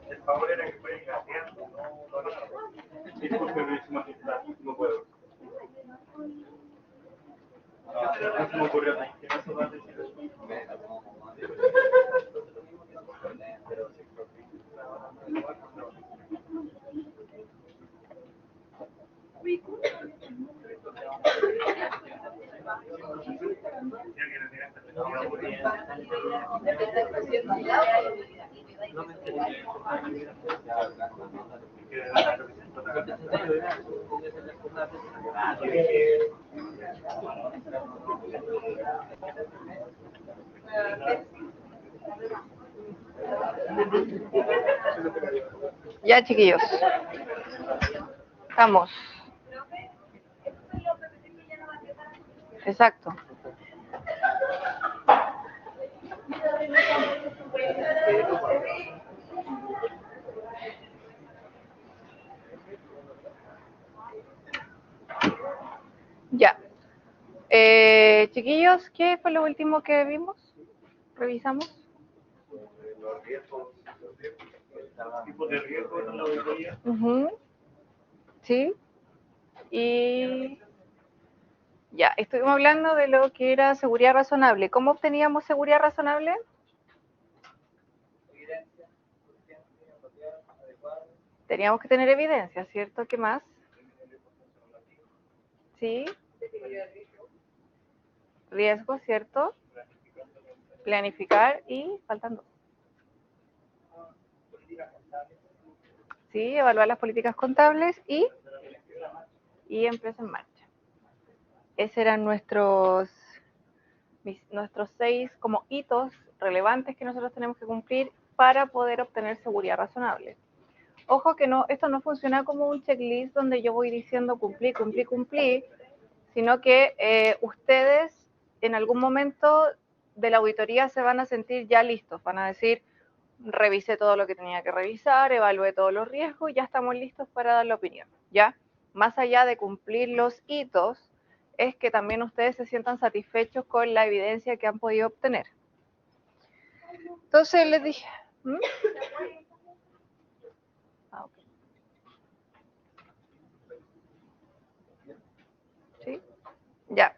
El favor era que fuera graciando, no. Disculpe, magistrado, no puedo. No se me ocurrió nada. ¿Qué me va a decir eso? Ya, chiquillos. Estamos. Exacto. Ya. Chiquillos, ¿qué fue lo último que vimos? ¿Revisamos? Los riesgos, tipos de riesgos en la auditoría. Sí. Y ya, estuvimos hablando de lo que era seguridad razonable. ¿Cómo obteníamos seguridad razonable? Teníamos que tener evidencia, ¿cierto? ¿Qué más? Sí. Riesgo, ¿cierto? Planificar y faltan dos. Sí, evaluar las políticas contables y empresa en marcha. Esos eran nuestros 6 como hitos relevantes que nosotros tenemos que cumplir para poder obtener seguridad razonable. Ojo que no, esto no funciona como un checklist donde yo voy diciendo cumplí, sino que ustedes en algún momento de la auditoría se van a sentir ya listos, van a decir, revisé todo lo que tenía que revisar, evalué todos los riesgos y ya estamos listos para dar la opinión, ¿ya? Más allá de cumplir los hitos, es que también ustedes se sientan satisfechos con la evidencia que han podido obtener. Entonces les dije, okay. ¿Sí? Ya.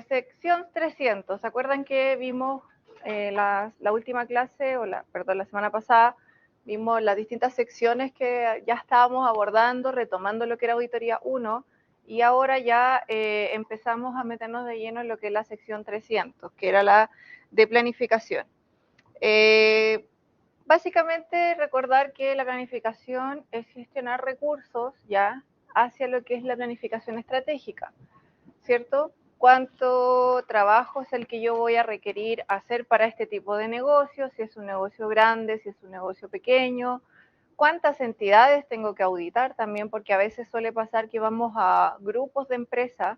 Sección 300, ¿se acuerdan que vimos la última clase, la semana pasada, vimos las distintas secciones que ya estábamos abordando, retomando lo que era auditoría 1, y ahora ya empezamos a meternos de lleno en lo que es la sección 300, que era la de planificación. Básicamente recordar que la planificación es gestionar recursos ya hacia lo que es la planificación estratégica, ¿cierto? ¿Cuánto trabajo es el que yo voy a requerir hacer para este tipo de negocio? Si es un negocio grande, si es un negocio pequeño. ¿Cuántas entidades tengo que auditar también? Porque a veces suele pasar que vamos a grupos de empresas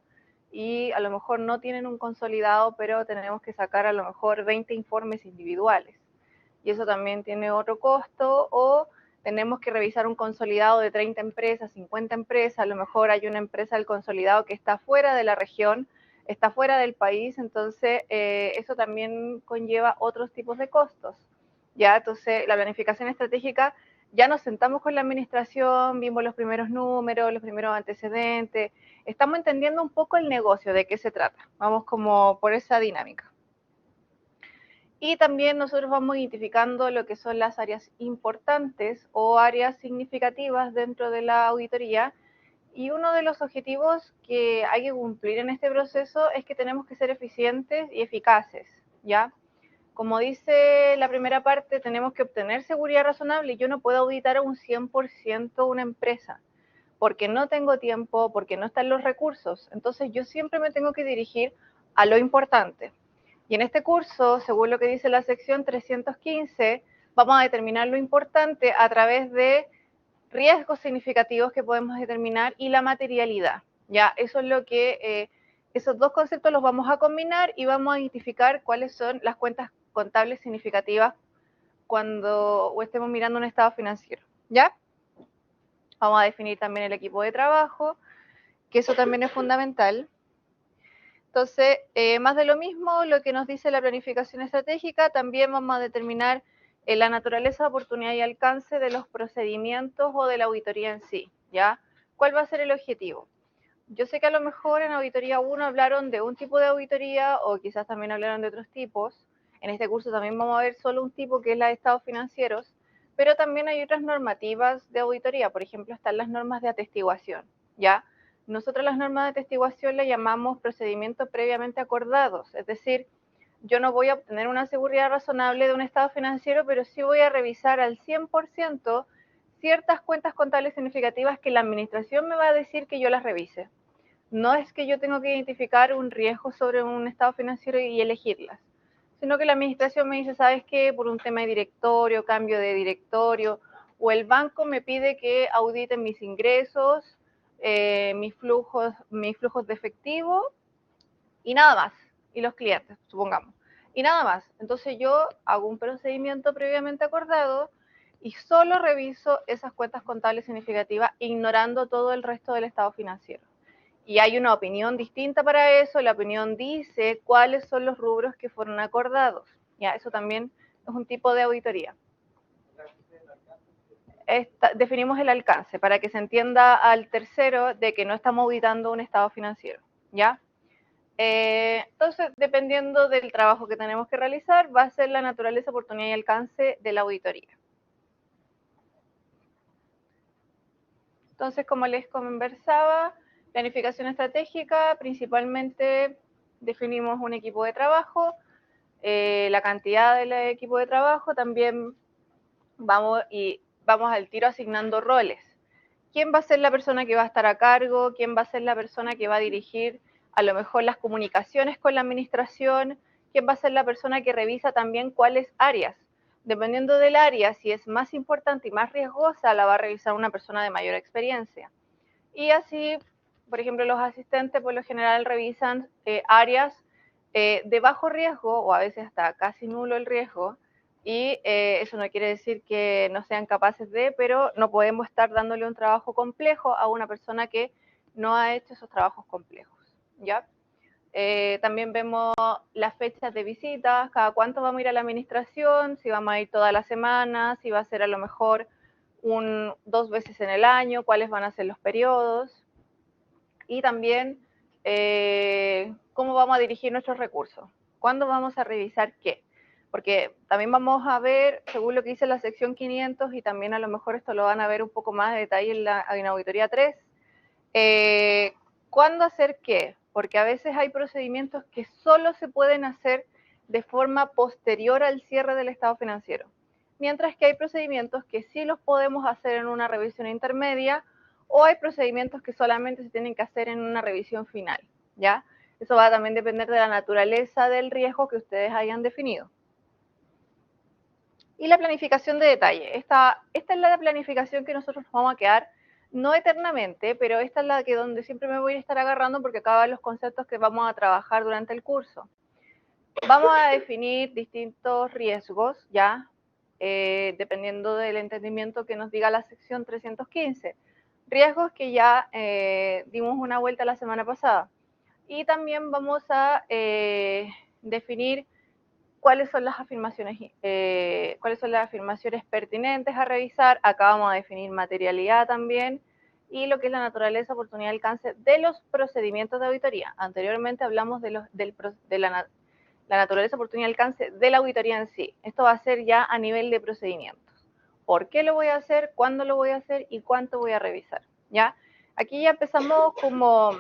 y a lo mejor no tienen un consolidado, pero tenemos que sacar a lo mejor 20 informes individuales. Y eso también tiene otro costo, o tenemos que revisar un consolidado de 30 empresas, 50 empresas, a lo mejor hay una empresa del consolidado que está fuera de la región, está fuera del país, entonces eso también conlleva otros tipos de costos. Ya, entonces la planificación estratégica, ya nos sentamos con la administración, vimos los primeros números, los primeros antecedentes, estamos entendiendo un poco el negocio, de qué se trata, vamos como por esa dinámica. Y también nosotros vamos identificando lo que son las áreas importantes o áreas significativas dentro de la auditoría. Y uno de los objetivos que hay que cumplir en este proceso es que tenemos que ser eficientes y eficaces, ¿ya? Como dice la primera parte, tenemos que obtener seguridad razonable. Yo no puedo auditar a un 100% una empresa, porque no tengo tiempo, porque no están los recursos. Entonces yo siempre me tengo que dirigir a lo importante. Y en este curso, según lo que dice la sección 315, vamos a determinar lo importante a través de riesgos significativos que podemos determinar y la materialidad. Ya, eso es lo que, esos dos conceptos los vamos a combinar y vamos a identificar cuáles son las cuentas contables significativas cuando estemos mirando un estado financiero. ¿Ya? Vamos a definir también el equipo de trabajo, que eso también es fundamental. Entonces, más de lo mismo, lo que nos dice la planificación estratégica, también vamos a determinar la naturaleza, oportunidad y alcance de los procedimientos o de la auditoría en sí, ¿ya? ¿Cuál va a ser el objetivo? Yo sé que a lo mejor en auditoría 1 hablaron de un tipo de auditoría o quizás también hablaron de otros tipos. En este curso también vamos a ver solo un tipo que es la de estados financieros, pero también hay otras normativas de auditoría. Por ejemplo, están las normas de atestiguación, ¿ya? Nosotros las normas de atestiguación le llamamos procedimientos previamente acordados, es decir, yo no voy a obtener una seguridad razonable de un estado financiero, pero sí voy a revisar al 100% ciertas cuentas contables significativas que la administración me va a decir que yo las revise. No es que yo tengo que identificar un riesgo sobre un estado financiero y elegirlas, sino que la administración me dice, ¿sabes qué? Por un tema de directorio, cambio de directorio, o el banco me pide que auditen mis ingresos, mis flujos de efectivo y nada más, y los clientes, supongamos, y nada más. Entonces yo hago un procedimiento previamente acordado y solo reviso esas cuentas contables significativas, ignorando todo el resto del estado financiero. Y hay una opinión distinta para eso, la opinión dice cuáles son los rubros que fueron acordados. Ya, eso también es un tipo de auditoría. Definimos el alcance para que se entienda al tercero de que no estamos auditando un estado financiero, ¿ya? Entonces, dependiendo del trabajo que tenemos que realizar, va a ser la naturaleza, oportunidad y alcance de la auditoría. Entonces, como les conversaba, planificación estratégica, principalmente definimos un equipo de trabajo, la cantidad del equipo de trabajo, también vamos al tiro asignando roles. ¿Quién va a ser la persona que va a estar a cargo? ¿Quién va a ser la persona que va a dirigir a lo mejor las comunicaciones con la administración? ¿Quién va a ser la persona que revisa también cuáles áreas? Dependiendo del área, si es más importante y más riesgosa, la va a revisar una persona de mayor experiencia. Y así, por ejemplo, los asistentes por lo general revisan áreas de bajo riesgo o a veces hasta casi nulo el riesgo, y eso no quiere decir que no sean capaces de, pero no podemos estar dándole un trabajo complejo a una persona que no ha hecho esos trabajos complejos, ¿ya? También vemos las fechas de visitas, cada cuánto vamos a ir a la administración, si vamos a ir toda la semana, si va a ser a lo mejor 2 veces en el año, cuáles van a ser los periodos, y también cómo vamos a dirigir nuestros recursos, cuándo vamos a revisar qué, porque también vamos a ver, según lo que dice la sección 500, y también a lo mejor esto lo van a ver un poco más de detalle en auditoría 3, ¿cuándo hacer qué? Porque a veces hay procedimientos que solo se pueden hacer de forma posterior al cierre del estado financiero, mientras que hay procedimientos que sí los podemos hacer en una revisión intermedia, o hay procedimientos que solamente se tienen que hacer en una revisión final, ¿ya? Eso va a también depender de la naturaleza del riesgo que ustedes hayan definido. Y la planificación de detalle. Esta es la planificación que nosotros vamos a quedar, no eternamente, pero esta es la que donde siempre me voy a estar agarrando porque acaban los conceptos que vamos a trabajar durante el curso. Vamos a definir distintos riesgos, ¿ya? Dependiendo del entendimiento que nos diga la sección 315. Riesgos que ya dimos una vuelta la semana pasada. Y también vamos a definir cuáles son las afirmaciones pertinentes a revisar. Acá vamos a definir materialidad también, y lo que es la naturaleza, oportunidad y alcance de los procedimientos de auditoría. Anteriormente hablamos de la naturaleza, oportunidad y alcance de la auditoría en sí. Esto va a ser ya a nivel de procedimientos. ¿Por qué lo voy a hacer? ¿Cuándo lo voy a hacer? ¿Y cuánto voy a revisar? ¿Ya? Aquí ya empezamos como,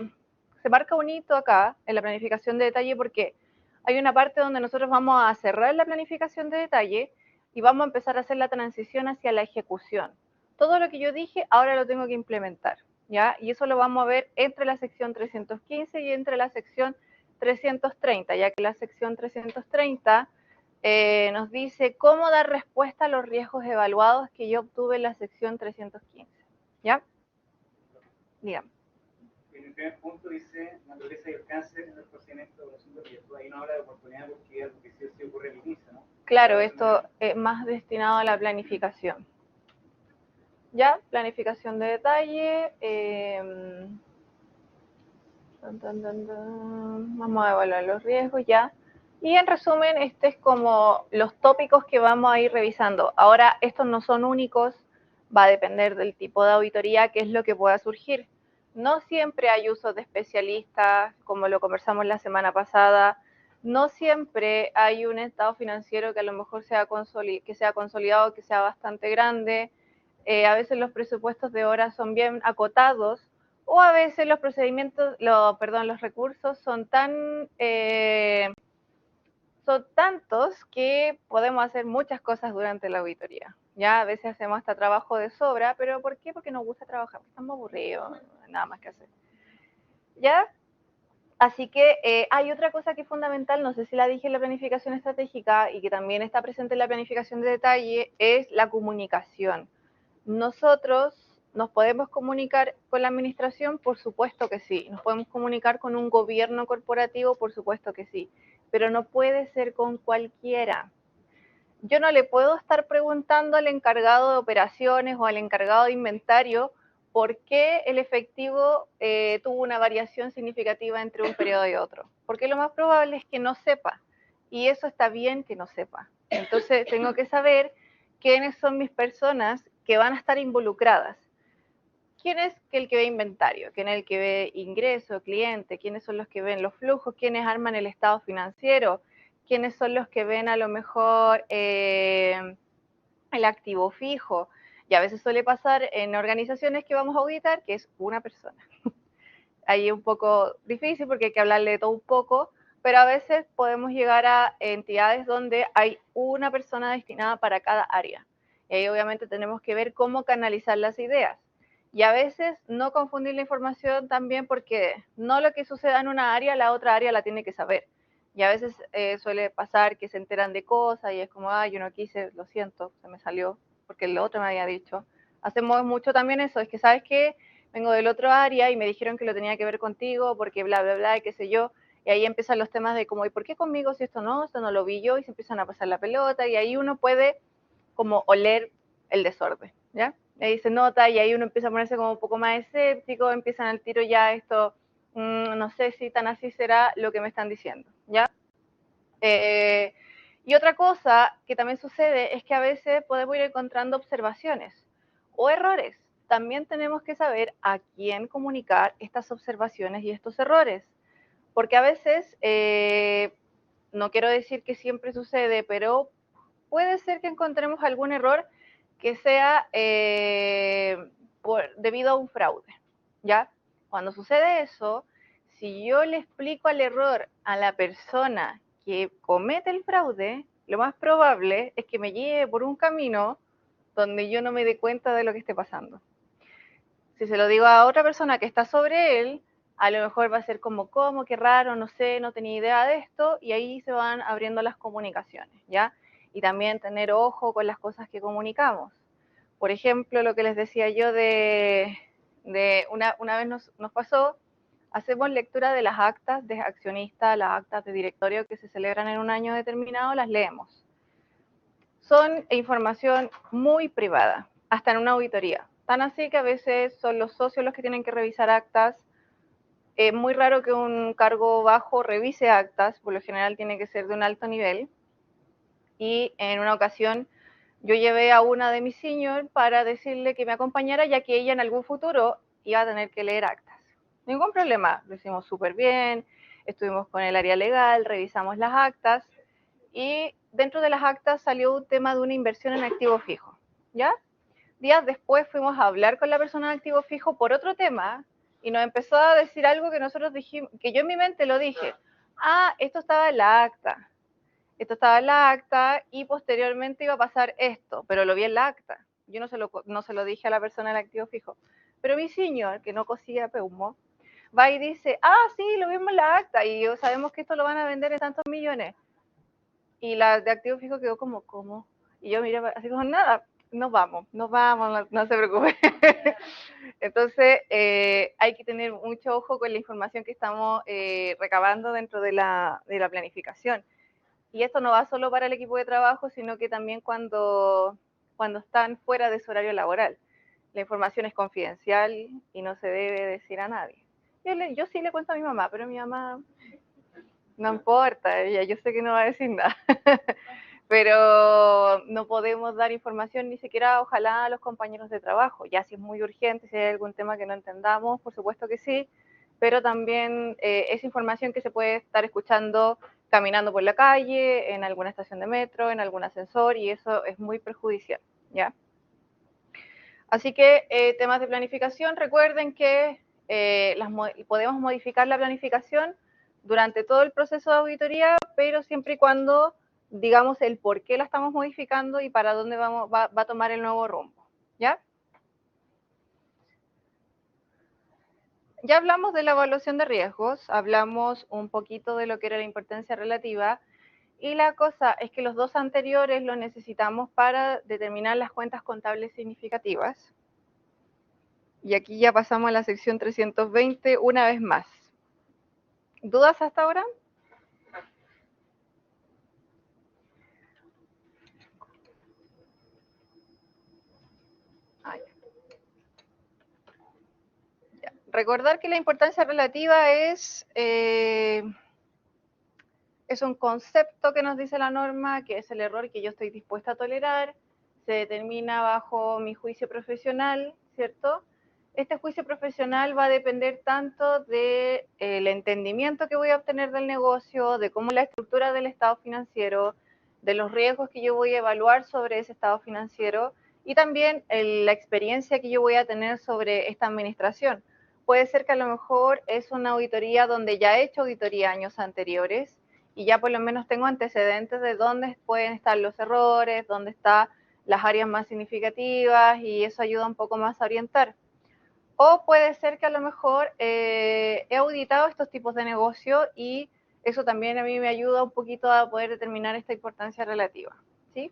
se marca un hito acá en la planificación de detalle, porque hay una parte donde nosotros vamos a cerrar la planificación de detalle y vamos a empezar a hacer la transición hacia la ejecución. Todo lo que yo dije ahora lo tengo que implementar, ¿ya? Y eso lo vamos a ver entre la sección 315 y entre la sección 330, ya que la sección 330 nos dice cómo dar respuesta a los riesgos evaluados que yo obtuve en la sección 315, ¿ya? Dígame. En el primer punto dice naturaleza y alcance en el procedimiento de evaluación de riesgo. Ahí no habla de oportunidad porque es algo que sí ocurre al inicio, ¿no? Claro, esto es más destinado a la planificación. Ya, planificación de detalle. Vamos a evaluar los riesgos ya. Y en resumen, este es como los tópicos que vamos a ir revisando. Ahora, estos no son únicos, va a depender del tipo de auditoría, qué es lo que pueda surgir. No siempre hay usos de especialistas, como lo conversamos la semana pasada. No siempre hay un estado financiero que a lo mejor sea consolidado, que sea bastante grande. A veces los presupuestos de horas son bien acotados, o a veces los procedimientos, los recursos son son tantos que podemos hacer muchas cosas durante la auditoría. Ya a veces hacemos hasta trabajo de sobra, pero ¿por qué? Porque nos gusta trabajar, estamos aburridos, no hay nada más que hacer. ¿Ya? Así que hay otra cosa que es fundamental, no sé si la dije en la planificación estratégica y que también está presente en la planificación de detalle, es la comunicación. Nosotros nos podemos comunicar con la administración, por supuesto que sí. Nos podemos comunicar con un gobierno corporativo, por supuesto que sí. Pero no puede ser con cualquiera. Yo no le puedo estar preguntando al encargado de operaciones o al encargado de inventario por qué el efectivo tuvo una variación significativa entre un periodo y otro. Porque lo más probable es que no sepa. Y eso está bien que no sepa. Entonces tengo que saber quiénes son mis personas que van a estar involucradas. ¿Quién es el que ve inventario? ¿Quién es el que ve ingreso, cliente? ¿Quiénes son los que ven los flujos? ¿Quiénes arman el estado financiero? ¿Quiénes son los que ven a lo mejor el activo fijo? Y a veces suele pasar en organizaciones que vamos a auditar que es una persona. Ahí es un poco difícil porque hay que hablarle de todo un poco, pero a veces podemos llegar a entidades donde hay una persona destinada para cada área. Y ahí obviamente tenemos que ver cómo canalizar las ideas. Y a veces no confundir la información también porque no lo que suceda en una área, la otra área la tiene que saber. Y a veces suele pasar que se enteran de cosas y es como, yo no quise, lo siento, se me salió, porque el otro me había dicho. Hacemos mucho también eso, es que sabes que vengo del otro área y me dijeron que lo tenía que ver contigo porque bla, bla, bla, y qué sé yo. Y ahí empiezan los temas de como, ¿y por qué conmigo si esto no lo vi yo? Y se empiezan a pasar la pelota y ahí uno puede como oler el desorden, ¿ya? Ahí se nota y ahí uno empieza a ponerse como un poco más escéptico, empiezan al tiro ya esto, no sé si tan así será lo que me están diciendo, ¿ya? Y otra cosa que también sucede es que a veces podemos ir encontrando observaciones o errores. También tenemos que saber a quién comunicar estas observaciones y estos errores, porque a veces, no quiero decir que siempre sucede, pero puede ser que encontremos algún error que sea debido a un fraude, ¿ya? Cuando sucede eso, si yo le explico el error a la persona que comete el fraude, lo más probable es que me lleve por un camino donde yo no me dé cuenta de lo que esté pasando. Si se lo digo a otra persona que está sobre él, a lo mejor va a ser como, ¿cómo? Qué raro, no sé, no tenía idea de esto, y ahí se van abriendo las comunicaciones, ¿ya? Y también tener ojo con las cosas que comunicamos. Por ejemplo, lo que les decía yo de una vez nos pasó, hacemos lectura de las actas de accionistas, las actas de directorio que se celebran en un año determinado, las leemos. Son información muy privada, hasta en una auditoría. Tan así que a veces son los socios los que tienen que revisar actas. Es muy raro que un cargo bajo revise actas, por lo general tiene que ser de un alto nivel. Y en una ocasión yo llevé a una de mis seniors para decirle que me acompañara, ya que ella en algún futuro iba a tener que leer actas. Ningún problema, lo hicimos súper bien, estuvimos con el área legal, revisamos las actas y dentro de las actas salió un tema de una inversión en activo fijo, ¿ya? Días después fuimos a hablar con la persona de activo fijo por otro tema y nos empezó a decir algo que nosotros dijimos, que yo en mi mente lo dije, esto estaba en la acta, y posteriormente iba a pasar esto, pero lo vi en la acta. Yo no se lo dije a la persona del activo fijo. Pero mi señor, que no cosía peumo, va y dice, sí, lo vimos en la acta y sabemos que esto lo van a vender en tantos millones. Y la de activo fijo quedó como, ¿cómo? Y yo miré así como, nada, nos vamos, no se preocupe. Entonces, hay que tener mucho ojo con la información que estamos recabando dentro de la planificación. Y esto no va solo para el equipo de trabajo, sino que también cuando están fuera de su horario laboral. La información es confidencial y no se debe decir a nadie. Yo sí le cuento a mi mamá, pero mi mamá No importa, ella, yo sé que no va a decir nada. Pero no podemos dar información ni siquiera, ojalá, a los compañeros de trabajo. Ya si es muy urgente, si hay algún tema que no entendamos, por supuesto que sí, pero también es información que se puede estar escuchando caminando por la calle, en alguna estación de metro, en algún ascensor, y eso es muy perjudicial, ¿ya? Así que temas de planificación, recuerden que podemos modificar la planificación durante todo el proceso de auditoría, pero siempre y cuando digamos el por qué la estamos modificando y para dónde va a tomar el nuevo rumbo, ¿ya? Ya hablamos de la evaluación de riesgos, hablamos un poquito de lo que era la importancia relativa, y la cosa es que los dos anteriores los necesitamos para determinar las cuentas contables significativas. Y aquí ya pasamos a la sección 320 una vez más. ¿Dudas hasta ahora? Ah, ya. Recordar que la importancia relativa es un concepto que nos dice la norma, que es el error que yo estoy dispuesta a tolerar, se determina bajo mi juicio profesional, ¿cierto? Este juicio profesional va a depender tanto del entendimiento que voy a obtener del negocio, de cómo la estructura del estado financiero, de los riesgos que yo voy a evaluar sobre ese estado financiero y también la experiencia que yo voy a tener sobre esta administración. Puede ser que a lo mejor es una auditoría donde ya he hecho auditoría años anteriores y ya por lo menos tengo antecedentes de dónde pueden estar los errores, dónde están las áreas más significativas y eso ayuda un poco más a orientar. O puede ser que a lo mejor he auditado estos tipos de negocio y eso también a mí me ayuda un poquito a poder determinar esta importancia relativa, ¿sí?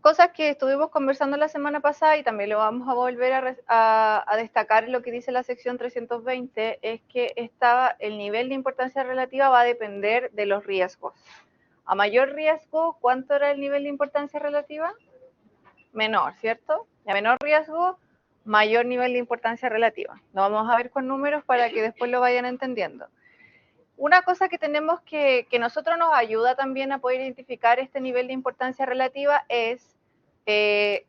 Cosas que estuvimos conversando la semana pasada y también lo vamos a volver a destacar en lo que dice la sección 320, es que el nivel de importancia relativa va a depender de los riesgos. A mayor riesgo, ¿cuánto era el nivel de importancia relativa? Menor, ¿cierto? Y a menor riesgo, mayor nivel de importancia relativa. Lo vamos a ver con números para que después lo vayan entendiendo. Una cosa que tenemos que nosotros nos ayuda también a poder identificar este nivel de importancia relativa es que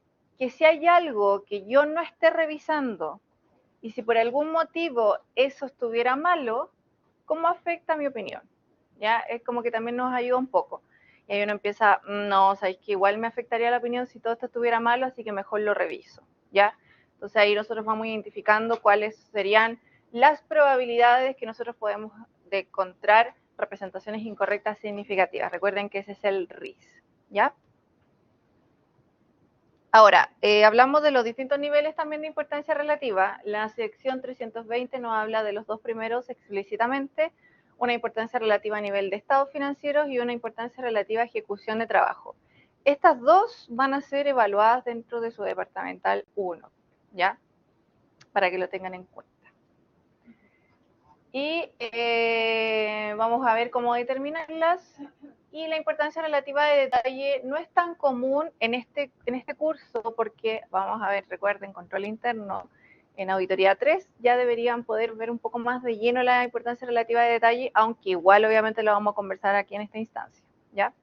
si hay algo que yo no esté revisando y si por algún motivo eso estuviera malo, ¿cómo afecta mi opinión? ¿Ya? Es como que también nos ayuda un poco. Y ahí uno empieza, no, sabéis que igual me afectaría la opinión si todo esto estuviera malo, así que mejor lo reviso, ¿ya? Entonces ahí nosotros vamos identificando cuáles serían las probabilidades que nosotros podemos de encontrar representaciones incorrectas significativas. Recuerden que ese es el RIS, ¿ya? Ahora, hablamos de los distintos niveles también de importancia relativa. La sección 320 nos habla de los dos primeros explícitamente, una importancia relativa a nivel de estados financieros y una importancia relativa a ejecución de trabajo. Estas dos van a ser evaluadas dentro de su departamental 1, ¿ya? Para que lo tengan en cuenta. Y vamos a ver cómo determinarlas. Y la importancia relativa de detalle no es tan común en este curso porque, vamos a ver, recuerden, control interno, en auditoría 3 ya deberían poder ver un poco más de lleno la importancia relativa de detalle, aunque igual obviamente lo vamos a conversar aquí en esta instancia, ¿ya?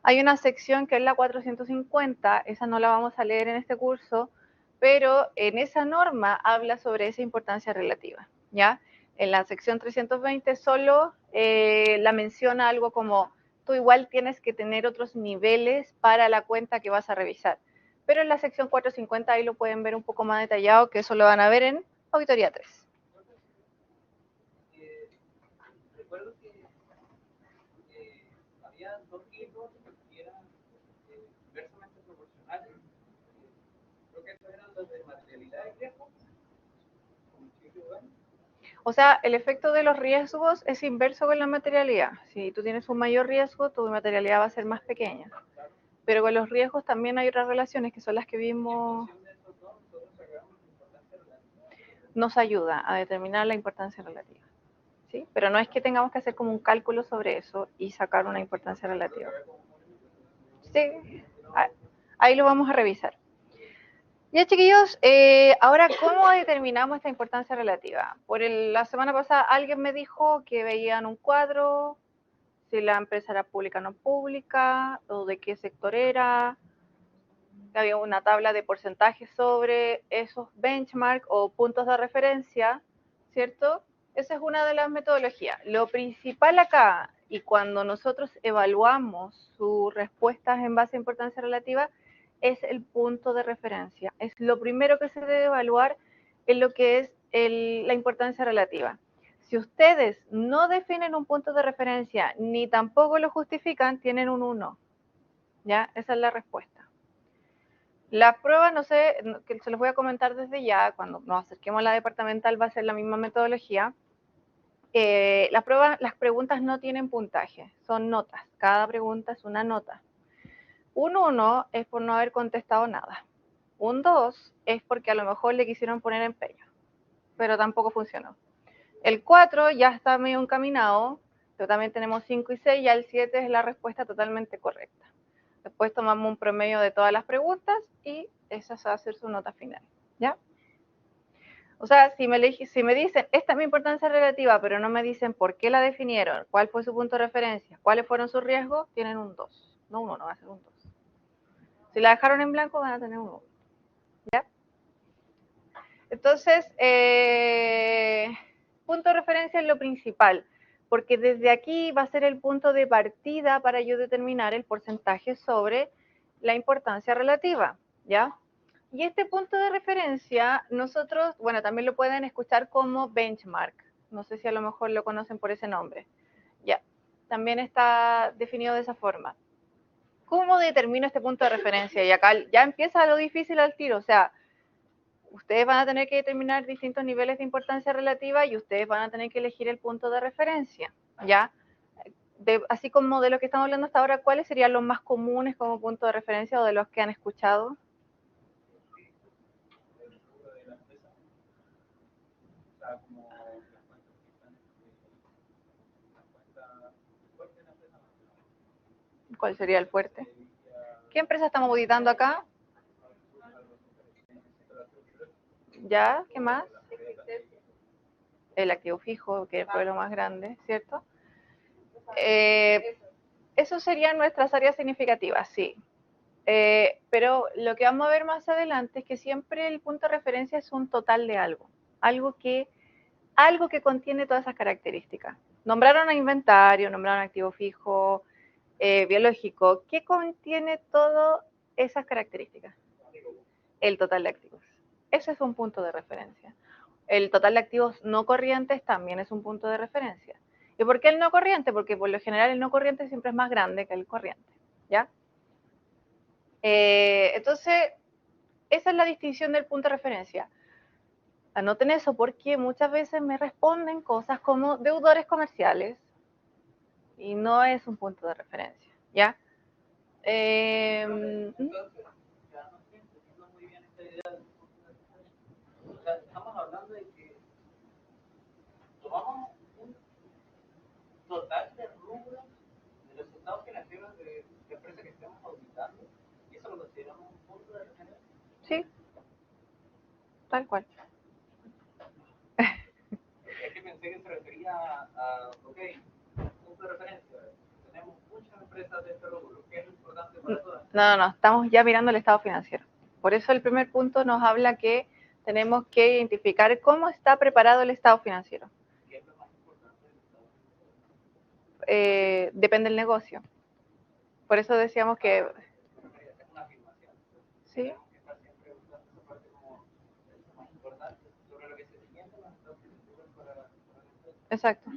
Hay una sección que es la 450, esa no la vamos a leer en este curso, pero en esa norma habla sobre esa importancia relativa, ¿ya? En la sección 320 solo la menciona algo como tú igual tienes que tener otros niveles para la cuenta que vas a revisar. Pero en la sección 450 ahí lo pueden ver un poco más detallado, que eso lo van a ver en auditoría 3. Recuerdo que había dos libros que eran inversamente proporcionales. Creo que estos eran los de materialidad de riesgo. O sea, el efecto de los riesgos es inverso con la materialidad. Si tú tienes un mayor riesgo, tu materialidad va a ser más pequeña. Pero con los riesgos también hay otras relaciones que son las que vimos. Nos ayuda a determinar la importancia relativa. ¿Sí? Pero no es que tengamos que hacer como un cálculo sobre eso y sacar una importancia relativa. Sí, ahí lo vamos a revisar. Ya, chiquillos, ahora, ¿cómo determinamos esta importancia relativa? La semana pasada alguien me dijo que veían un cuadro, si la empresa era pública o no pública, o de qué sector era, había una tabla de porcentajes sobre esos benchmark o puntos de referencia, ¿cierto? Esa es una de las metodologías. Lo principal acá, y cuando nosotros evaluamos sus respuestas en base a importancia relativa, es el punto de referencia. Es lo primero que se debe evaluar en lo que es la importancia relativa. Si ustedes no definen un punto de referencia ni tampoco lo justifican, tienen un 1. ¿Ya? Esa es la respuesta. La prueba, no sé, que se los voy a comentar desde ya, cuando nos acerquemos a la departamental va a ser la misma metodología. Las preguntas no tienen puntaje, son notas. Cada pregunta es una nota. Un 1 es por no haber contestado nada. Un 2 es porque a lo mejor le quisieron poner empeño, pero tampoco funcionó. El 4 ya está medio encaminado, pero también tenemos 5 y 6, ya el 7 es la respuesta totalmente correcta. Después tomamos un promedio de todas las preguntas y esa va a ser su nota final, ¿ya? O sea, si me dicen, esta es mi importancia relativa, pero no me dicen por qué la definieron, cuál fue su punto de referencia, cuáles fueron sus riesgos, tienen un 2. No, uno no va a ser un 2. Si la dejaron en blanco, van a tener un 1. ¿Ya? Entonces, punto de referencia es lo principal, porque desde aquí va a ser el punto de partida para yo determinar el porcentaje sobre la importancia relativa, ¿ya? Y este punto de referencia, nosotros, bueno, también lo pueden escuchar como benchmark. No sé si a lo mejor lo conocen por ese nombre. Ya, también está definido de esa forma. ¿Cómo determino este punto de referencia? Y acá ya empieza lo difícil al tiro, o sea, ustedes van a tener que determinar distintos niveles de importancia relativa y ustedes van a tener que elegir el punto de referencia, ¿ya? Así como de lo que estamos hablando hasta ahora, ¿cuáles serían los más comunes como punto de referencia o de los que han escuchado? ¿Cuál sería el fuerte? ¿Qué empresa estamos auditando acá? ¿Ya? ¿Qué más? El activo fijo, que fue lo más grande, ¿cierto? Eso serían nuestras áreas significativas, sí. Pero lo que vamos a ver más adelante es que siempre el punto de referencia es un total de algo. Algo que contiene todas esas características. Nombraron a inventario, nombraron activo fijo, biológico. ¿Qué contiene todas esas características? El total de activos. Ese es un punto de referencia. El total de activos no corrientes también es un punto de referencia. ¿Y por qué el no corriente? Porque por lo general el no corriente siempre es más grande que el corriente, ¿ya? Entonces, esa es la distinción del punto de referencia. Anoten eso porque muchas veces me responden cosas como deudores comerciales y no es un punto de referencia, ¿ya? Estamos hablando de que tomamos un total de rubros de los estados financieros de la empresa que estamos auditando y eso lo consideramos un punto de referencia. Sí, tal cual. Es que pensé que se refería a ok, punto de referencia. Tenemos muchas empresas de este rubro, que es importante para todas. No, estamos ya mirando el estado financiero. Por eso el primer punto nos habla que tenemos que identificar cómo está preparado el estado financiero. ¿Qué es lo más importante del estado financiero? Depende del negocio. Por eso decíamos que... Es una afirmación. Sí. Exacto.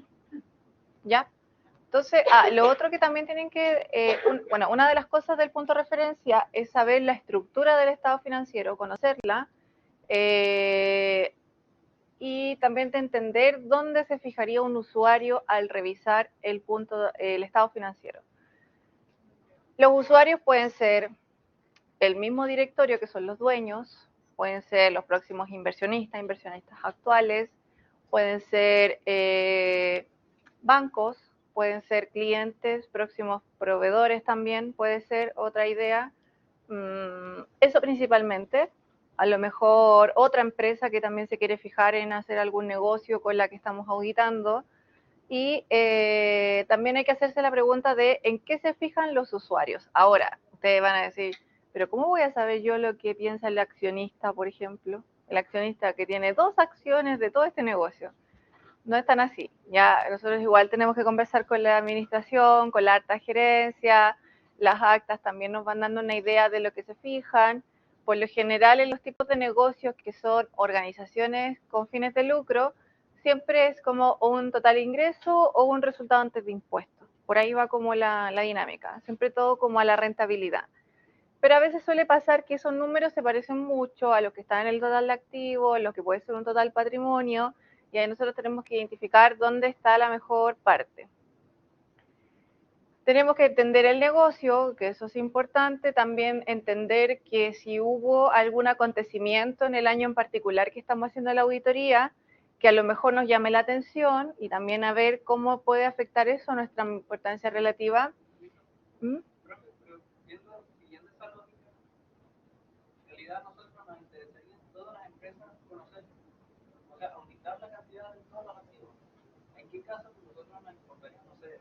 ¿Ya? Entonces, lo otro que también tienen que, una de las cosas del punto de referencia es saber la estructura del estado financiero, conocerla, y también de entender dónde se fijaría un usuario al revisar el estado financiero. Los usuarios pueden ser el mismo directorio que son los dueños, pueden ser los próximos inversionistas actuales, pueden ser bancos, pueden ser clientes, próximos proveedores también, puede ser otra idea. Eso principalmente. a lo mejor otra empresa que también se quiere fijar en hacer algún negocio con la que estamos auditando. Y también hay que hacerse la pregunta de en qué se fijan los usuarios. Ahora, ustedes van a decir, pero ¿cómo voy a saber yo lo que piensa el accionista, por ejemplo? El accionista que tiene 2 acciones de todo este negocio. No es tan así. Ya nosotros igual tenemos que conversar con la administración, con la alta gerencia, las actas también nos van dando una idea de lo que se fijan. Por lo general, en los tipos de negocios que son organizaciones con fines de lucro, siempre es como un total ingreso o un resultado antes de impuestos. Por ahí va como la dinámica, siempre todo como a la rentabilidad. Pero a veces suele pasar que esos números se parecen mucho a lo que está en el total de activos, lo que puede ser un total patrimonio, y ahí nosotros tenemos que identificar dónde está la mejor parte. Tenemos que entender el negocio, que eso es importante, también entender que si hubo algún acontecimiento en el año en particular que estamos haciendo la auditoría, que a lo mejor nos llame la atención y también a ver cómo puede afectar eso a nuestra importancia relativa. Pero siguiendo esa lógica, en realidad nosotros nos interesaría en todas las empresas conocer, o sea, aumentar la cantidad de todos los activos. ¿En qué caso nosotros nos importaría, no sé,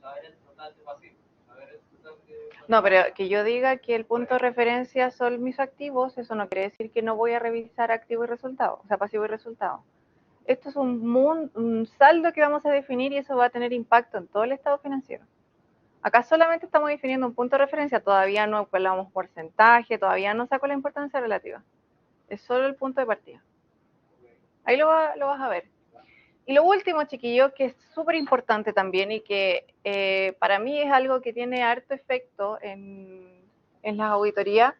saber el total de pasivos, saber el total de... No, pero que yo diga que el punto de referencia son mis activos, eso no quiere decir que no voy a revisar activo y resultado, o sea, pasivo y resultado. Esto es un saldo que vamos a definir y eso va a tener impacto en todo el estado financiero. Acá solamente estamos definiendo un punto de referencia, todavía no hablamos porcentaje, todavía no saco la importancia relativa. Es solo el punto de partida. Ahí lo vas a ver. Y lo último, chiquillos, que es súper importante también y que para mí es algo que tiene harto efecto en las auditorías,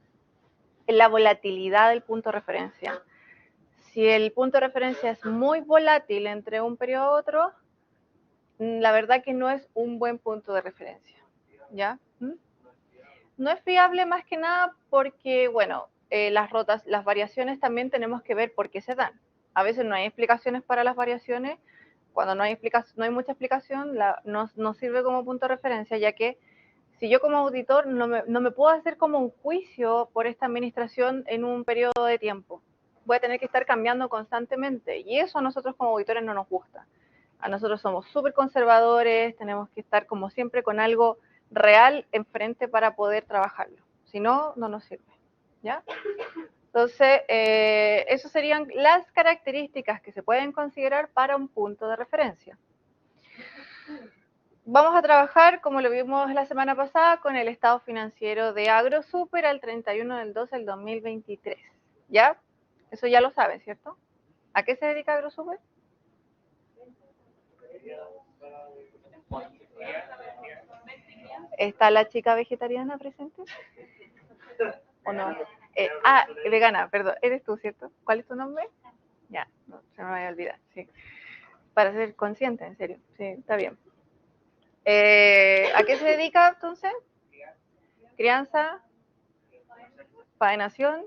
es la volatilidad del punto de referencia. Si el punto de referencia es muy volátil entre un periodo a otro, la verdad que no es un buen punto de referencia, ¿ya? No es fiable más que nada porque, bueno, las variaciones también tenemos que ver por qué se dan. A veces no hay explicaciones para las variaciones. Cuando no hay mucha explicación, no sirve como punto de referencia, ya que si yo como auditor no me puedo hacer como un juicio por esta administración en un periodo de tiempo. Voy a tener que estar cambiando constantemente y eso a nosotros como auditores no nos gusta. A nosotros somos súper conservadores, tenemos que estar como siempre con algo real enfrente para poder trabajarlo. Si no, no nos sirve. ¿Ya? Entonces, esas serían las características que se pueden considerar para un punto de referencia. Vamos a trabajar, como lo vimos la semana pasada, con el estado financiero de AgroSuper al 31 del 12 del 2023. ¿Ya? Eso ya lo saben, ¿cierto? ¿A qué se dedica AgroSuper? ¿Está la chica vegetariana presente? ¿O no? Vegana, perdón. ¿Eres tú, cierto? ¿Cuál es tu nombre? Ya, no, se me vaya a olvidar, sí. Para ser consciente, en serio. Sí, está bien. ¿A qué se dedica entonces? Crianza, faenación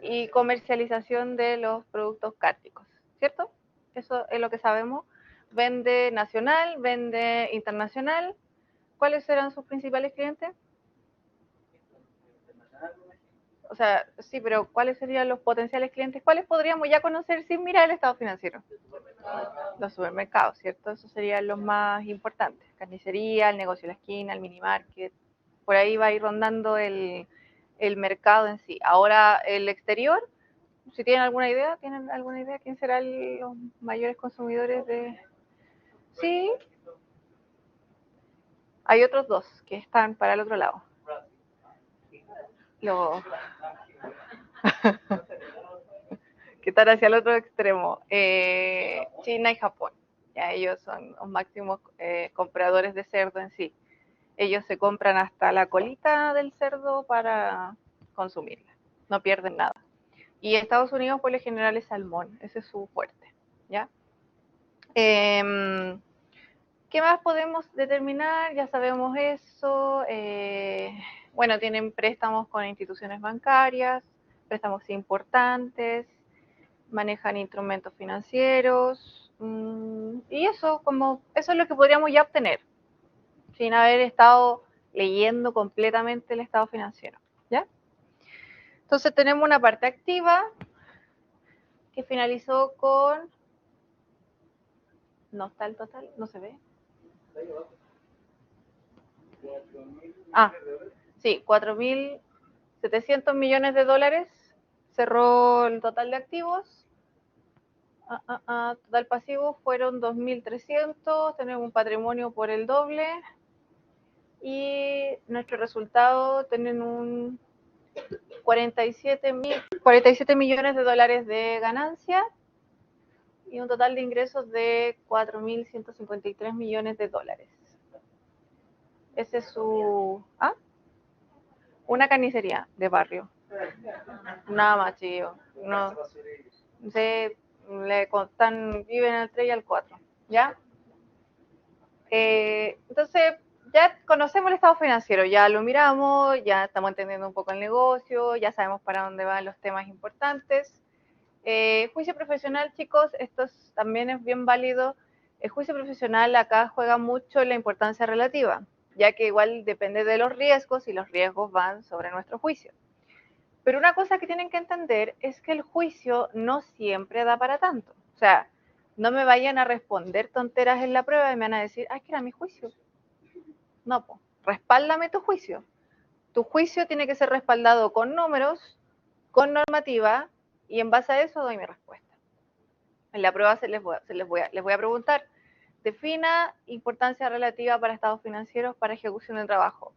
y comercialización de los productos cárnicos, ¿cierto? Eso es lo que sabemos. Vende nacional, vende internacional. ¿Cuáles serán sus principales clientes? O sea, sí, pero ¿cuáles serían los potenciales clientes? ¿Cuáles podríamos ya conocer sin mirar el estado financiero? Los supermercados, ¿cierto? Esos serían los más importantes. Carnicería, el negocio de la esquina, el mini market. Por ahí va a ir rondando el mercado en sí. Ahora, el exterior, si ¿tienen alguna idea? ¿Quién serán los mayores consumidores de...? Sí. Hay otros dos que están para el otro lado. Los... que están hacia el otro extremo. China y Japón. Ya ellos son los máximos compradores de cerdo en sí. Ellos se compran hasta la colita del cerdo para consumirla. No pierden nada. Y Estados Unidos por lo general es salmón. Ese es su fuerte. ¿Ya? ¿Qué más podemos determinar? Ya sabemos eso. Bueno, tienen préstamos con instituciones bancarias, préstamos importantes, manejan instrumentos financieros, y eso es lo que podríamos ya obtener, sin haber estado leyendo completamente el estado financiero, ¿ya? Entonces tenemos una parte activa que finalizó con... No está el total, no se ve. Sí, 4.700 millones de dólares. Cerró el total de activos. Total pasivo fueron 2.300. Tenemos un patrimonio por el doble. Y nuestro resultado tienen un 47 millones de dólares de ganancia y un total de ingresos de 4.153 millones de dólares. Ese es su... una carnicería de barrio. Nada más, chido. No, viven al 3 y al 4, ¿ya? Entonces, ya conocemos el estado financiero, ya lo miramos, ya estamos entendiendo un poco el negocio, ya sabemos para dónde van los temas importantes. Juicio profesional, chicos, también es bien válido. El juicio profesional acá juega mucho la importancia relativa, ya que igual depende de los riesgos y los riesgos van sobre nuestro juicio. Pero una cosa que tienen que entender es que el juicio no siempre da para tanto. O sea, no me vayan a responder tonteras en la prueba y me van a decir, que era mi juicio. No, pues, respáldame tu juicio. Tu juicio tiene que ser respaldado con números, con normativa, y en base a eso doy mi respuesta. En la prueba les voy a preguntar, defina importancia relativa para estados financieros para ejecución del trabajo.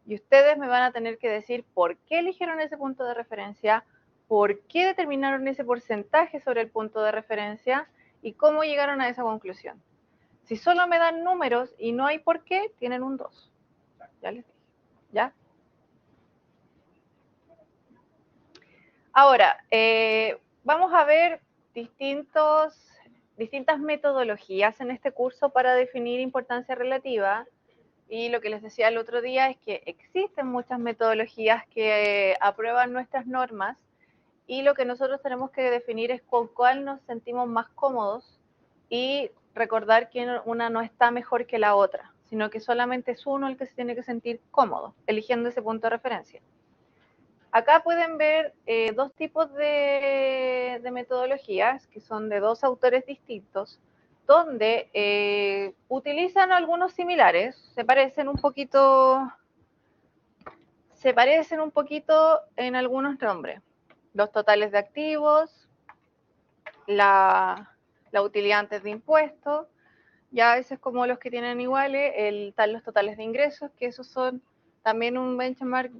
Y ustedes me van a tener que decir por qué eligieron ese punto de referencia, por qué determinaron ese porcentaje sobre el punto de referencia y cómo llegaron a esa conclusión. Si solo me dan números y no hay por qué, tienen un 2. Ya les dije. ¿Ya? Ahora, vamos a ver distintas metodologías en este curso para definir importancia relativa. Y lo que les decía el otro día es que existen muchas metodologías que aprueban nuestras normas y lo que nosotros tenemos que definir es con cuál nos sentimos más cómodos y recordar que una no está mejor que la otra, sino que solamente es uno el que se tiene que sentir cómodo eligiendo ese punto de referencia. Acá pueden ver dos tipos de metodologías que son de dos autores distintos, donde utilizan algunos similares, se parecen un poquito en algunos nombres. Los totales de activos, la utilidad antes de impuestos, ya esos es como los que tienen iguales, están los totales de ingresos, que esos son también un benchmark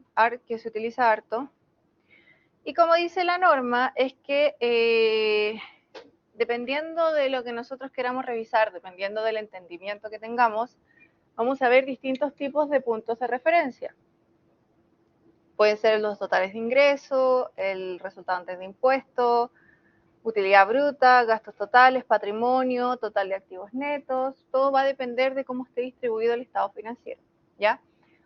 que se utiliza harto. Y como dice la norma, es que dependiendo de lo que nosotros queramos revisar, dependiendo del entendimiento que tengamos, vamos a ver distintos tipos de puntos de referencia. Pueden ser los totales de ingreso, el resultado antes de impuestos, utilidad bruta, gastos totales, patrimonio, total de activos netos. Todo va a depender de cómo esté distribuido el estado financiero, ¿ya?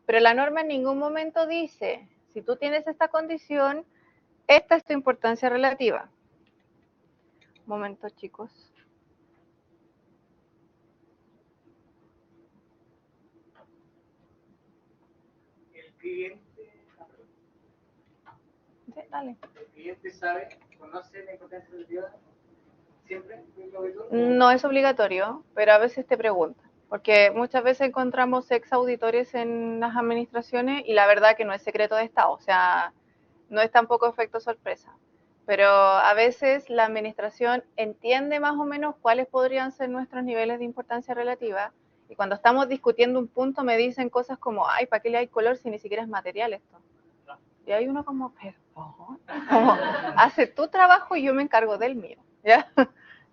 Pero la norma en ningún momento dice, si tú tienes esta condición, esta es tu importancia relativa. Un momento, chicos. El cliente... Sí, dale. ¿El cliente conoce la importancia relativa? ¿Siempre? No es obligatorio, pero a veces te preguntan. Porque muchas veces encontramos ex auditores en las administraciones y la verdad que no es secreto de Estado, o sea, no es tampoco efecto sorpresa. Pero a veces la administración entiende más o menos cuáles podrían ser nuestros niveles de importancia relativa y cuando estamos discutiendo un punto me dicen cosas como, ay, ¿para qué le hay color si ni siquiera es material esto? Y hay uno como, perdón, como, hace tu trabajo y yo me encargo del mío, ¿ya?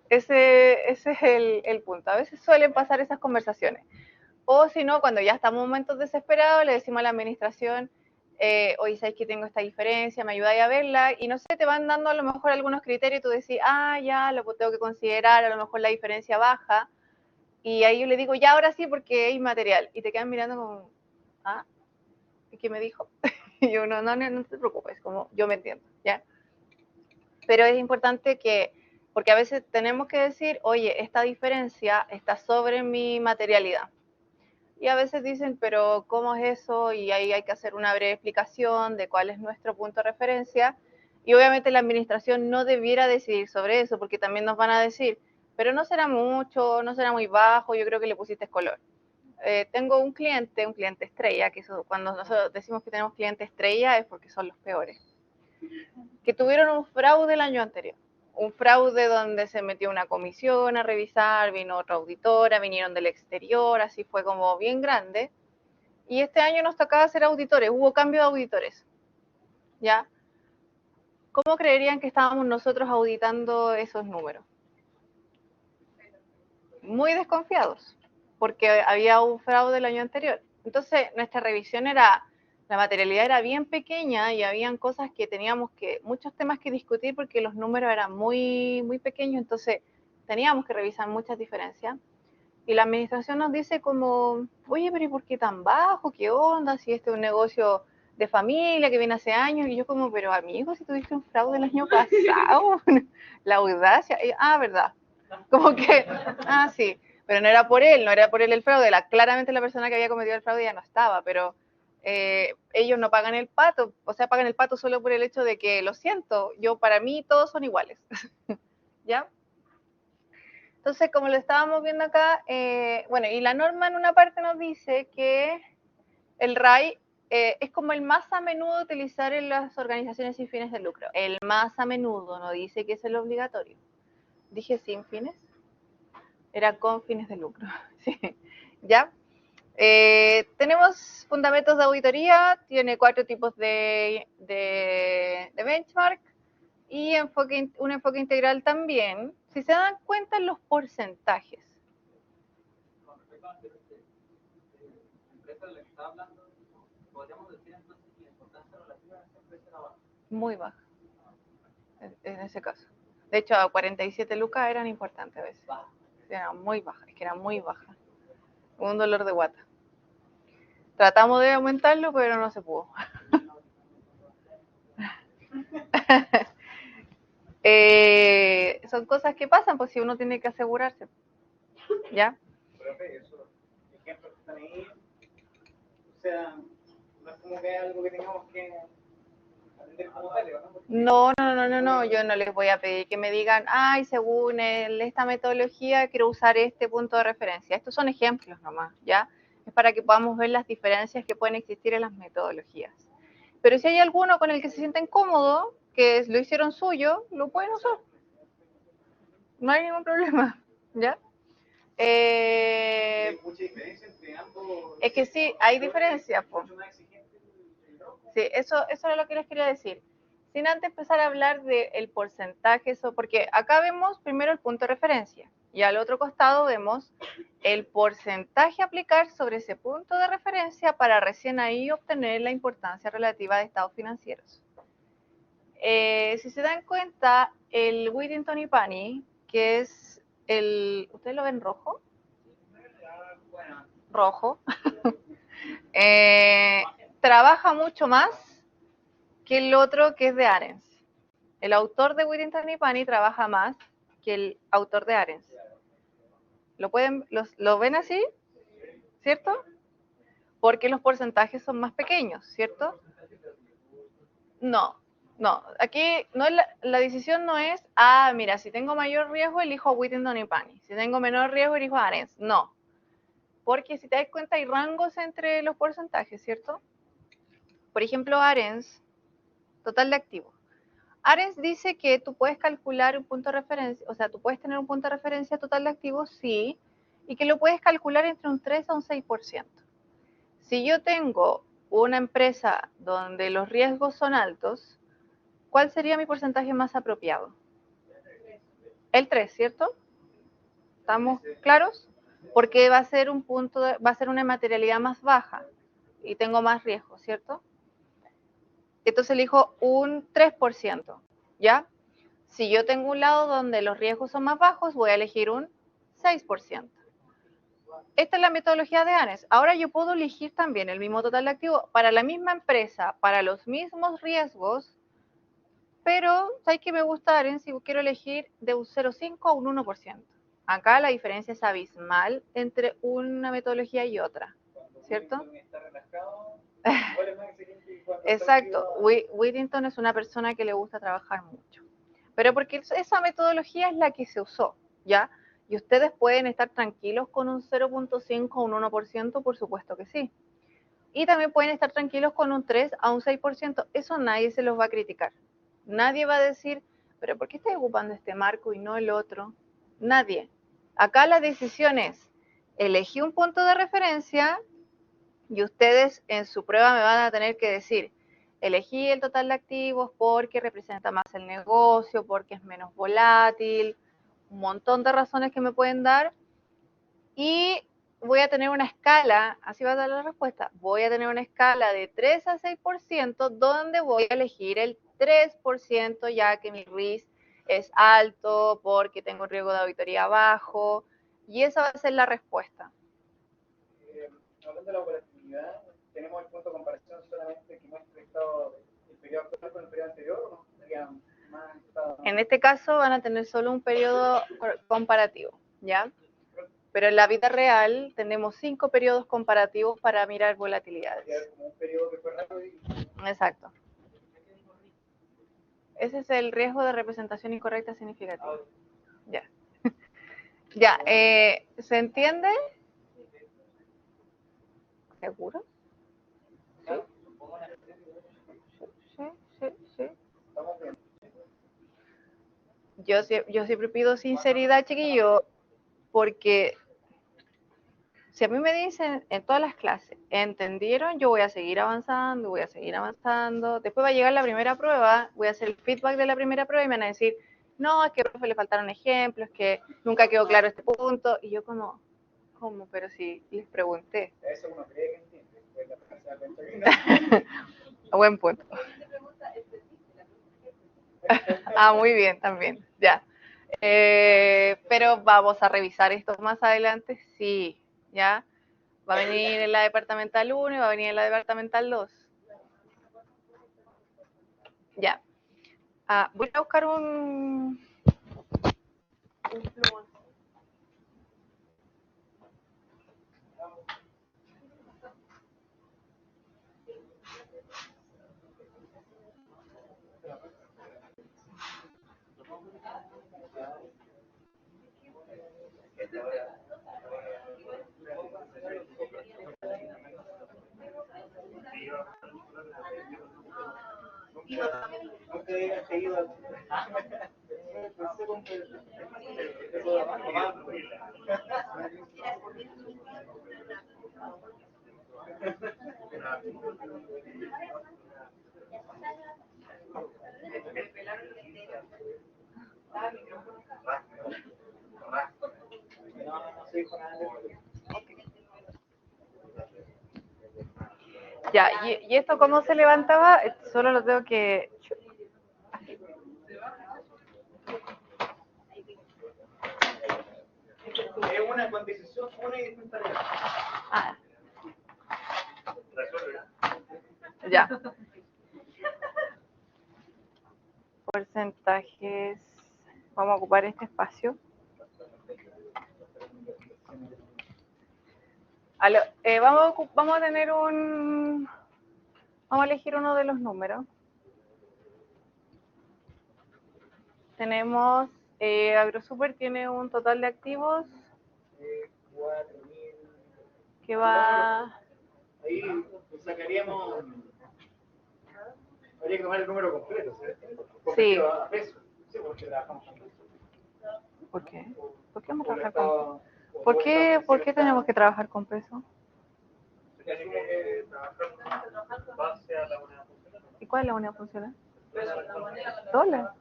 Ese es el punto. A veces suelen pasar esas conversaciones. O si no, cuando ya estamos en momentos desesperados, le decimos a la administración, oye, ¿sabes que tengo esta diferencia? ¿Me ayudáis a verla? Y no sé, te van dando a lo mejor algunos criterios y tú decís, ya, lo tengo que considerar, a lo mejor la diferencia baja. Y ahí yo le digo, ya, ahora sí, porque es inmaterial. Y te quedan mirando como, ¿qué me dijo? Y yo, no te preocupes, como yo me entiendo, ¿ya? Pero es importante porque a veces tenemos que decir, oye, esta diferencia está sobre mi materialidad. Y a veces dicen, pero ¿cómo es eso? Y ahí hay que hacer una breve explicación de cuál es nuestro punto de referencia. Y obviamente la administración no debiera decidir sobre eso, porque también nos van a decir, pero no será mucho, no será muy bajo, yo creo que le pusiste color. Tengo un cliente estrella, que eso, cuando nosotros decimos que tenemos cliente estrella es porque son los peores, que tuvieron un fraude el año anterior. Un fraude donde se metió una comisión a revisar, vino otra auditora, vinieron del exterior, así fue como bien grande. Y este año nos tocaba ser auditores, hubo cambio de auditores. ¿Ya? ¿Cómo creerían que estábamos nosotros auditando esos números? Muy desconfiados, porque había un fraude el año anterior. Entonces, nuestra revisión era, la materialidad era bien pequeña y habían cosas que teníamos que, muchos temas que discutir porque los números eran muy, muy pequeños, entonces teníamos que revisar muchas diferencias. Y la administración nos dice como, oye, pero ¿y por qué tan bajo? ¿Qué onda? Si este es un negocio de familia que viene hace años. Y yo como, pero amigo, si tuviste un fraude el año pasado, la audacia. Y, verdad. Como que, sí, pero no era por él, no era por él el fraude. Claramente la persona que había cometido el fraude ya no estaba, pero ellos no pagan el pato, o sea, pagan el pato solo por el hecho de que, lo siento, para mí todos son iguales. ¿Ya? Entonces, como lo estábamos viendo acá, bueno, y la norma en una parte nos dice que el RAI es como el más a menudo utilizar en las organizaciones sin fines de lucro. El más a menudo, no dice que es el obligatorio. Dije sin fines, era con fines de lucro. Sí. ¿Ya? Tenemos fundamentos de auditoría, tiene 4 tipos de benchmark y un enfoque integral también. Si se dan cuenta en los porcentajes. Con respecto a la empresa de la que está hablando, podríamos decir entonces que la importancia relativa de esa empresa era baja. Muy baja, en ese caso. De hecho, a 47 lucas eran importantes a veces. Eran muy bajas, es que eran muy bajas. Un dolor de guata. Tratamos de aumentarlo, pero no se pudo. Son cosas que pasan, pues si uno tiene que asegurarse. ¿Ya? Profe, esos ejemplos que están ahí, o sea, no es como que es algo que tengamos que atender como tal, ¿no? No, yo no les voy a pedir que me digan, según esta metodología quiero usar este punto de referencia. Estos son ejemplos nomás, ¿ya? Es para que podamos ver las diferencias que pueden existir en las metodologías. Pero si hay alguno con el que se sienten cómodos, que lo hicieron suyo, lo pueden usar. No hay ningún problema, ¿ya? ¿Hay mucha diferencia entre ambos? Es que sí, hay diferencias, po. Sí, eso era lo que les quería decir. Sin antes empezar a hablar del porcentaje, porque acá vemos primero el punto de referencia y al otro costado vemos el porcentaje a aplicar sobre ese punto de referencia para recién ahí obtener la importancia relativa de estados financieros. Si se dan cuenta, el Whittington y Pani, que es ¿ustedes lo ven rojo? Bueno. Rojo. Trabaja mucho más que el otro que es de Arens. El autor de Whittington y Pani trabaja más que el autor de Arens. ¿Lo ven así? ¿Cierto? Porque los porcentajes son más pequeños, ¿cierto? No. Aquí no es la decisión no es, mira, si tengo mayor riesgo elijo Whittington y Pani. Si tengo menor riesgo elijo Arens. No. Porque si te das cuenta hay rangos entre los porcentajes, ¿cierto? Por ejemplo, Arens, total de activos. Arens dice que tú puedes calcular un punto de referencia, o sea, tú puedes tener un punto de referencia total de activos, sí, y que lo puedes calcular entre un 3 a un 6%. Si yo tengo una empresa donde los riesgos son altos, ¿cuál sería mi porcentaje más apropiado? El 3, ¿cierto? ¿Estamos claros? Porque va a ser va a ser una materialidad más baja y tengo más riesgo, ¿cierto? Entonces elijo un 3%, ¿ya? Si yo tengo un lado donde los riesgos son más bajos, voy a elegir un 6%. Esta es la metodología de Arens. Ahora yo puedo elegir también el mismo total de activos para la misma empresa, para los mismos riesgos, pero ¿sabes qué me gusta Arens? Si quiero elegir de un 0,5 a un 1%. Acá la diferencia es abismal entre una metodología y otra. ¿cierto? Está relajado, igual es más exigente y cuando Exacto. está activo, Whittington es una persona que le gusta trabajar mucho. Pero porque esa metodología es la que se usó, ¿ya? Y ustedes pueden estar tranquilos con un 0.5 o un 1%, por supuesto que sí. Y también pueden estar tranquilos con un 3 a un 6%. Eso nadie se los va a criticar. Nadie va a decir, pero ¿por qué estás ocupando este marco y no el otro? Nadie. Acá la decisión es, elegí un punto de referencia y ustedes en su prueba me van a tener que decir, elegí el total de activos porque representa más el negocio, porque es menos volátil, un montón de razones que me pueden dar, y voy a tener una escala, así va a dar la respuesta, voy a tener una escala de 3 a 6% donde voy a elegir el 3% ya que mi risk es alto, porque tengo un riesgo de auditoría bajo, y esa va a ser la respuesta. hablando de la volatilidad, tenemos el punto de comparación solamente que muestra el estado del periodo actual con el periodo anterior, ¿o no? Estaría más estado... En este caso van a tener solo un periodo comparativo, ¿ya? Pero en la vida real tenemos 5 periodos comparativos para mirar volatilidades. Como un periodo que fue rápido y... Exacto. Ese es el riesgo de representación incorrecta significativa. Ya. Ya, ¿se entiende? ¿Seguro? Sí. Sí. Estamos bien. Yo siempre pido sinceridad, chiquillo, porque si a mí me dicen en todas las clases, ¿entendieron? Yo voy a seguir avanzando, Después va a llegar la primera prueba, voy a hacer el feedback de la primera prueba y me van a decir, no, es que profe le faltaron ejemplos, que nunca quedó claro este punto. Y yo ¿cómo? Pero si les pregunté. Eso uno cree que entiende. Después la frase da cuenta que no. Buen punto. Muy bien, también, ya. Pero vamos a revisar esto más adelante, sí, ya. Va a venir en la departamental 1 y va a venir en la departamental 2. Ya. Voy a buscar un plumón. Nunca digas que iba Ya, ¿y esto cómo se levantaba? Solo lo tengo que... Es una condición, una y distinta. Ya. Porcentajes. Vamos a ocupar este espacio. Vamos a tener un... Vamos a elegir uno de los números. Tenemos... AgroSuper tiene un total de activos que va... Ahí sacaríamos... Habría que tomar el número completo, ¿sí? Sí. A peso. Sí, porque trabajamos con peso. ¿Por qué? ¿Por qué vamos a trabajar con peso? ¿Por qué tenemos que trabajar con peso? Base a la moneda funcional. ¿Y cuál es la moneda funcional? ¿Dólar?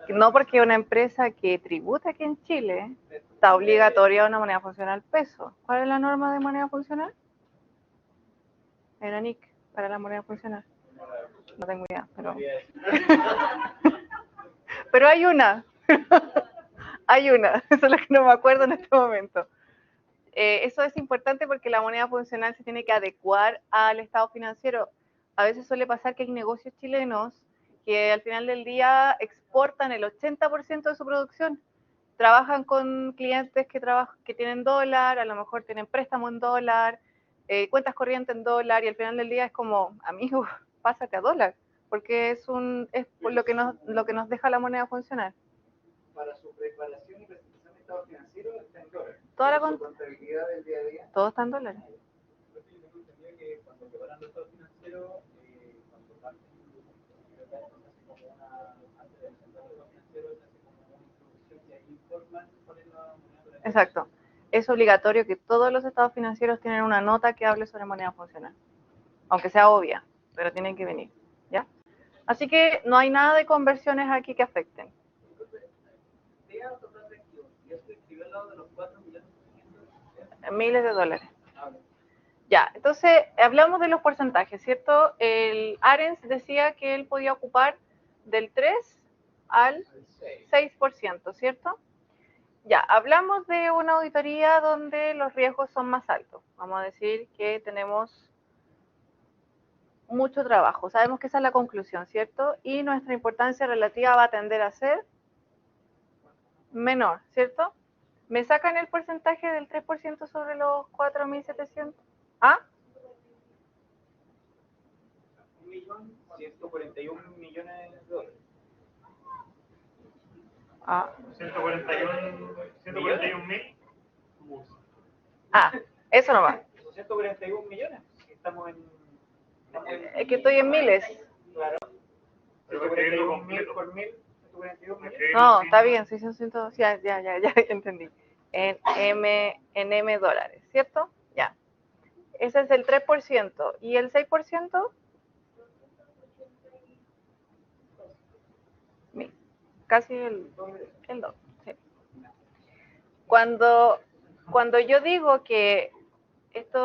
No, porque una empresa que tributa aquí en Chile está obligatoria a una moneda funcional peso. ¿Cuál es la norma de moneda funcional? Era NIC para la moneda funcional. No tengo idea, pero hay una. Hay una. Eso es lo que no me acuerdo en este momento. Eso es importante porque la moneda funcional se tiene que adecuar al estado financiero. A veces suele pasar que hay negocios chilenos que al final del día exportan el 80% de su producción trabajan con clientes que tienen dólar, a lo mejor tienen préstamo en dólar, cuentas corrientes en dólar, y al final del día es como, amigo, pásate a dólar, porque es lo que nos deja la moneda funcionar. Para su preparación y presentación de estado financiero está en dólares. Toda la Su contabilidad del día a día. Todo está en dólares. Yo tengo entendido que cuando preparan el estado financiero, cuando parten, creo que hace como una, antes de presentar el estado financiero, se hace como una introducción y ahí informan cuál es la moneda. Exacto. Es obligatorio que todos los estados financieros tienen una nota que hable sobre moneda funcional, aunque sea obvia, pero tienen que venir, ¿ya? Así que no hay nada de conversiones aquí que afecten. Miles de dólares. Ya, entonces hablamos de los porcentajes, ¿cierto? El Arens decía que él podía ocupar del 3 al 6%, ¿cierto? Ya, hablamos de una auditoría donde los riesgos son más altos. Vamos a decir que tenemos mucho trabajo. Sabemos que esa es la conclusión, ¿cierto? Y nuestra importancia relativa va a tender a ser menor, ¿cierto? ¿Me sacan el porcentaje del 3% sobre los 4.700? ¿Ah? 1.141 millones de dólares. Ah. 141.000. Ah, eso no va. 141 millones. Estamos en. Es que estoy en miles. Claro. 141.000 por 1.000. 142 millones. No, está bien, 600, ya entendí. En M dólares, ¿cierto? Ya. Ese es el 3%. ¿Y el 6%? Casi el doble. Sí. Cuando yo digo que este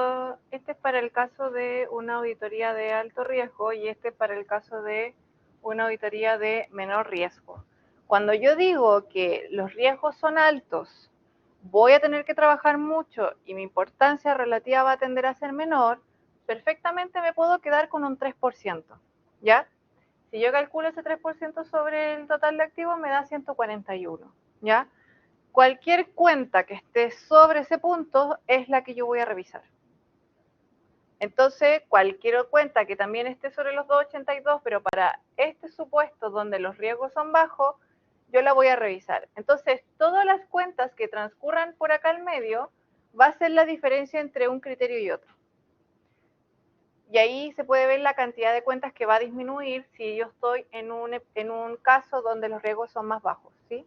es para el caso de una auditoría de alto riesgo y este es para el caso de una auditoría de menor riesgo. Cuando yo digo que los riesgos son altos, voy a tener que trabajar mucho y mi importancia relativa va a tender a ser menor, perfectamente me puedo quedar con un 3%, ¿ya? Si yo calculo ese 3% sobre el total de activos, me da 141, ¿ya? Cualquier cuenta que esté sobre ese punto es la que yo voy a revisar. Entonces, cualquier cuenta que también esté sobre los 282, pero para este supuesto donde los riesgos son bajos, yo la voy a revisar. Entonces, todas las cuentas que transcurran por acá al medio, va a ser la diferencia entre un criterio y otro. Y ahí se puede ver la cantidad de cuentas que va a disminuir si yo estoy en un caso donde los riesgos son más bajos, ¿sí?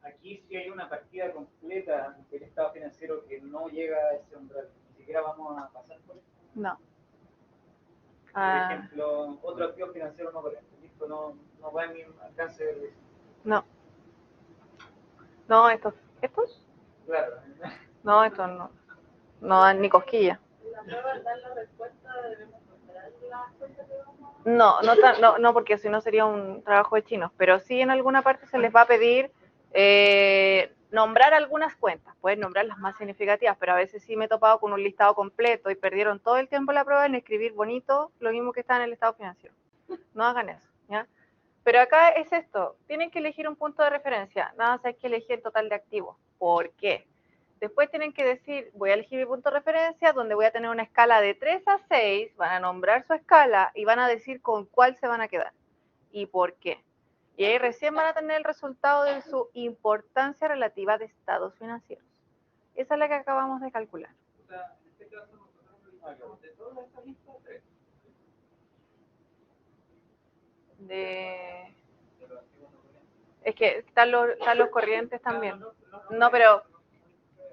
Aquí sí hay una partida completa del estado financiero que no llega a ese umbral. Ni siquiera vamos a pasar por eso. No. Por ejemplo, otro activo financiero no corriente. Esto no va en mi alcance de revisión. No. No, ¿estos? Claro. No, estos no. No dan ni cosquilla. No, porque si no sería un trabajo de chinos, pero sí en alguna parte se les va a pedir nombrar algunas cuentas, pueden nombrar las más significativas, pero a veces sí me he topado con un listado completo y perdieron todo el tiempo en la prueba en escribir bonito lo mismo que está en el estado financiero. No hagan eso, ¿ya? Pero acá es esto, tienen que elegir un punto de referencia, nada más hay que elegir el total de activos. ¿Por qué? Después tienen que decir, voy a elegir mi punto de referencia, donde voy a tener una escala de 3 a 6, van a nombrar su escala y van a decir con cuál se van a quedar y por qué. Y ahí recién van a tener el resultado de su importancia relativa de estados financieros. Esa es la que acabamos de calcular. O sea, en este caso nosotros revisamos de toda esta lista 3. Es que están los corrientes también. No, pero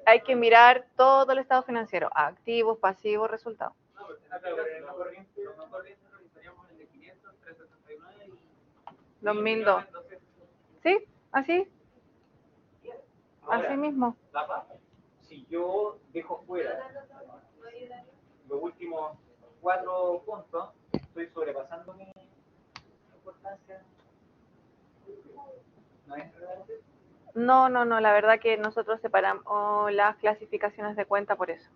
hay que mirar todo el estado financiero, activos, pasivos, resultados. No, porque en la corriente revisaríamos el de 500, 369 y 2002. ¿Sí? ¿Así? Ahora, así mismo. Si yo dejo fuera los últimos 4 puntos, estoy sobrepasando mi importancia. ¿No es relevante? No, la verdad que nosotros separamos las clasificaciones de cuenta por eso.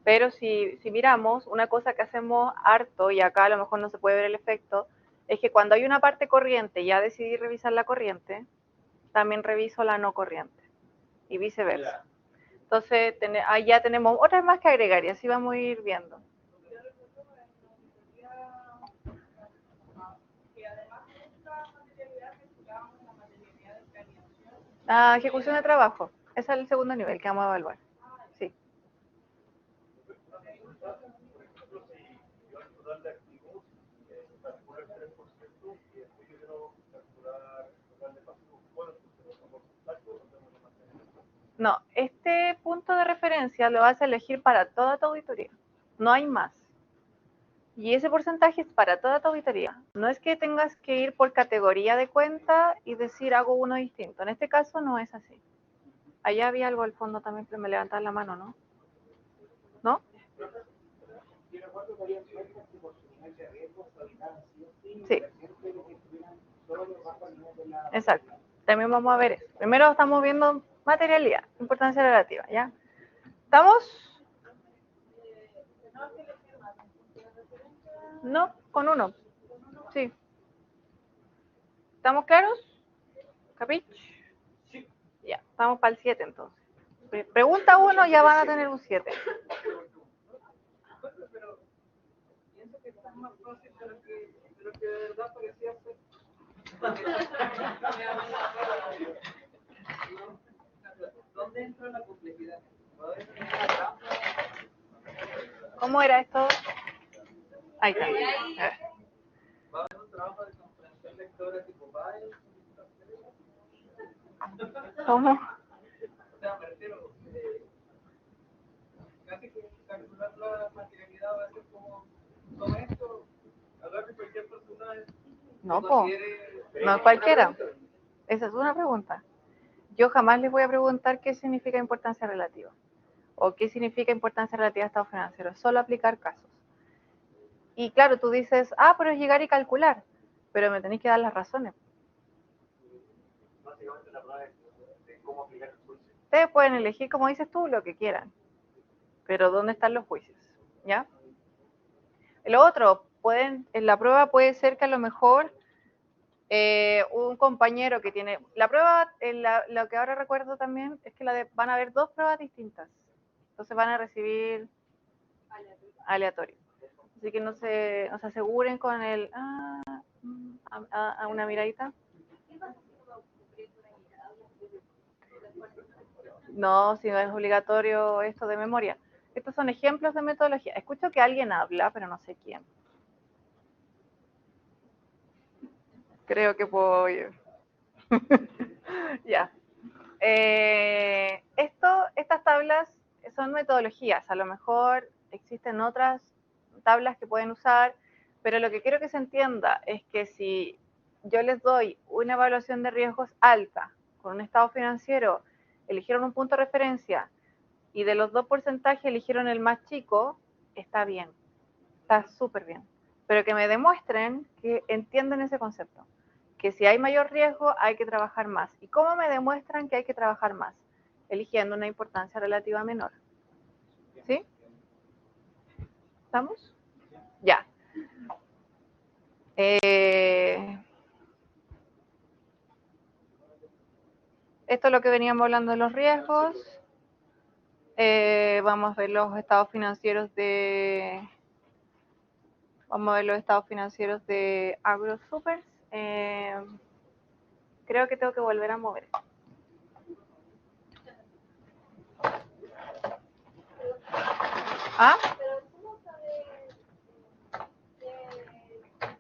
Pero si miramos, una cosa que hacemos harto, y acá a lo mejor no se puede ver el efecto, es que cuando hay una parte corriente, ya decidí revisar la corriente, también reviso la no corriente y viceversa. Entonces, ahí ya tenemos otras más que agregar y así vamos a ir viendo. La ejecución de trabajo, ese es el segundo nivel que vamos a evaluar. Sí. No, este punto de referencia lo vas a elegir para toda tu auditoría. No hay más. Y ese porcentaje es para toda tu auditoría. No es que tengas que ir por categoría de cuenta y decir hago uno distinto. En este caso no es así. Allá había algo al fondo también, pero me levantaban la mano, ¿no? ¿No? Sí. Exacto. También vamos a ver eso. Primero estamos viendo materialidad, importancia relativa, ¿ya? ¿Estamos? No, con uno. Sí. ¿Estamos claros? ¿Capich? Sí. Ya, estamos para el 7 entonces. Pregunta 1, ya van a tener un 7. Pero pienso que está más fácil de lo que de verdad parecía ser. ¿Dónde entra la complejidad? ¿Cómo era esto? Ahí está. ¿Va a haber un trabajo de comprensión lectora tipo Biles? ¿Cómo? O sea, me refiero, casi que calcular la materialidad va a ser como todo esto, hablar de cualquier personaje. No, no cualquiera. Esa es una pregunta. Yo jamás les voy a preguntar qué significa importancia relativa o qué significa importancia relativa a estado financiero. Solo aplicar casos. Y claro, tú dices, pero es llegar y calcular, pero me tenéis que dar las razones. Básicamente la prueba es de cómo aplicar el juicio. Ustedes pueden elegir, como dices tú, lo que quieran, pero ¿dónde están los juicios? ¿Ya? Lo otro, en la prueba puede ser que a lo mejor un compañero que tiene, la prueba, lo que ahora recuerdo también es que van a haber 2 pruebas distintas, entonces van a recibir aleatorio. Así que no se aseguren con el, a una miradita. No, si no es obligatorio esto de memoria. Estos son ejemplos de metodología. Escucho que alguien habla, pero no sé quién. Creo que puedo ir. Ya. Estas tablas son metodologías. A lo mejor existen otras tablas que pueden usar, pero lo que quiero que se entienda es que si yo les doy una evaluación de riesgos alta con un estado financiero, eligieron un punto de referencia y de los 2 porcentajes eligieron el más chico, está bien, está súper bien. Pero que me demuestren que entienden ese concepto, que si hay mayor riesgo hay que trabajar más. ¿Y cómo me demuestran que hay que trabajar más? Eligiendo una importancia relativa menor. ¿Sí? ¿Estamos? Ya. Esto es lo que veníamos hablando de los riesgos. Vamos a ver los estados financieros de... Vamos a ver los estados financieros de AgroSupers. Creo que tengo que volver a mover. ¿Ah? ¿Cómo saber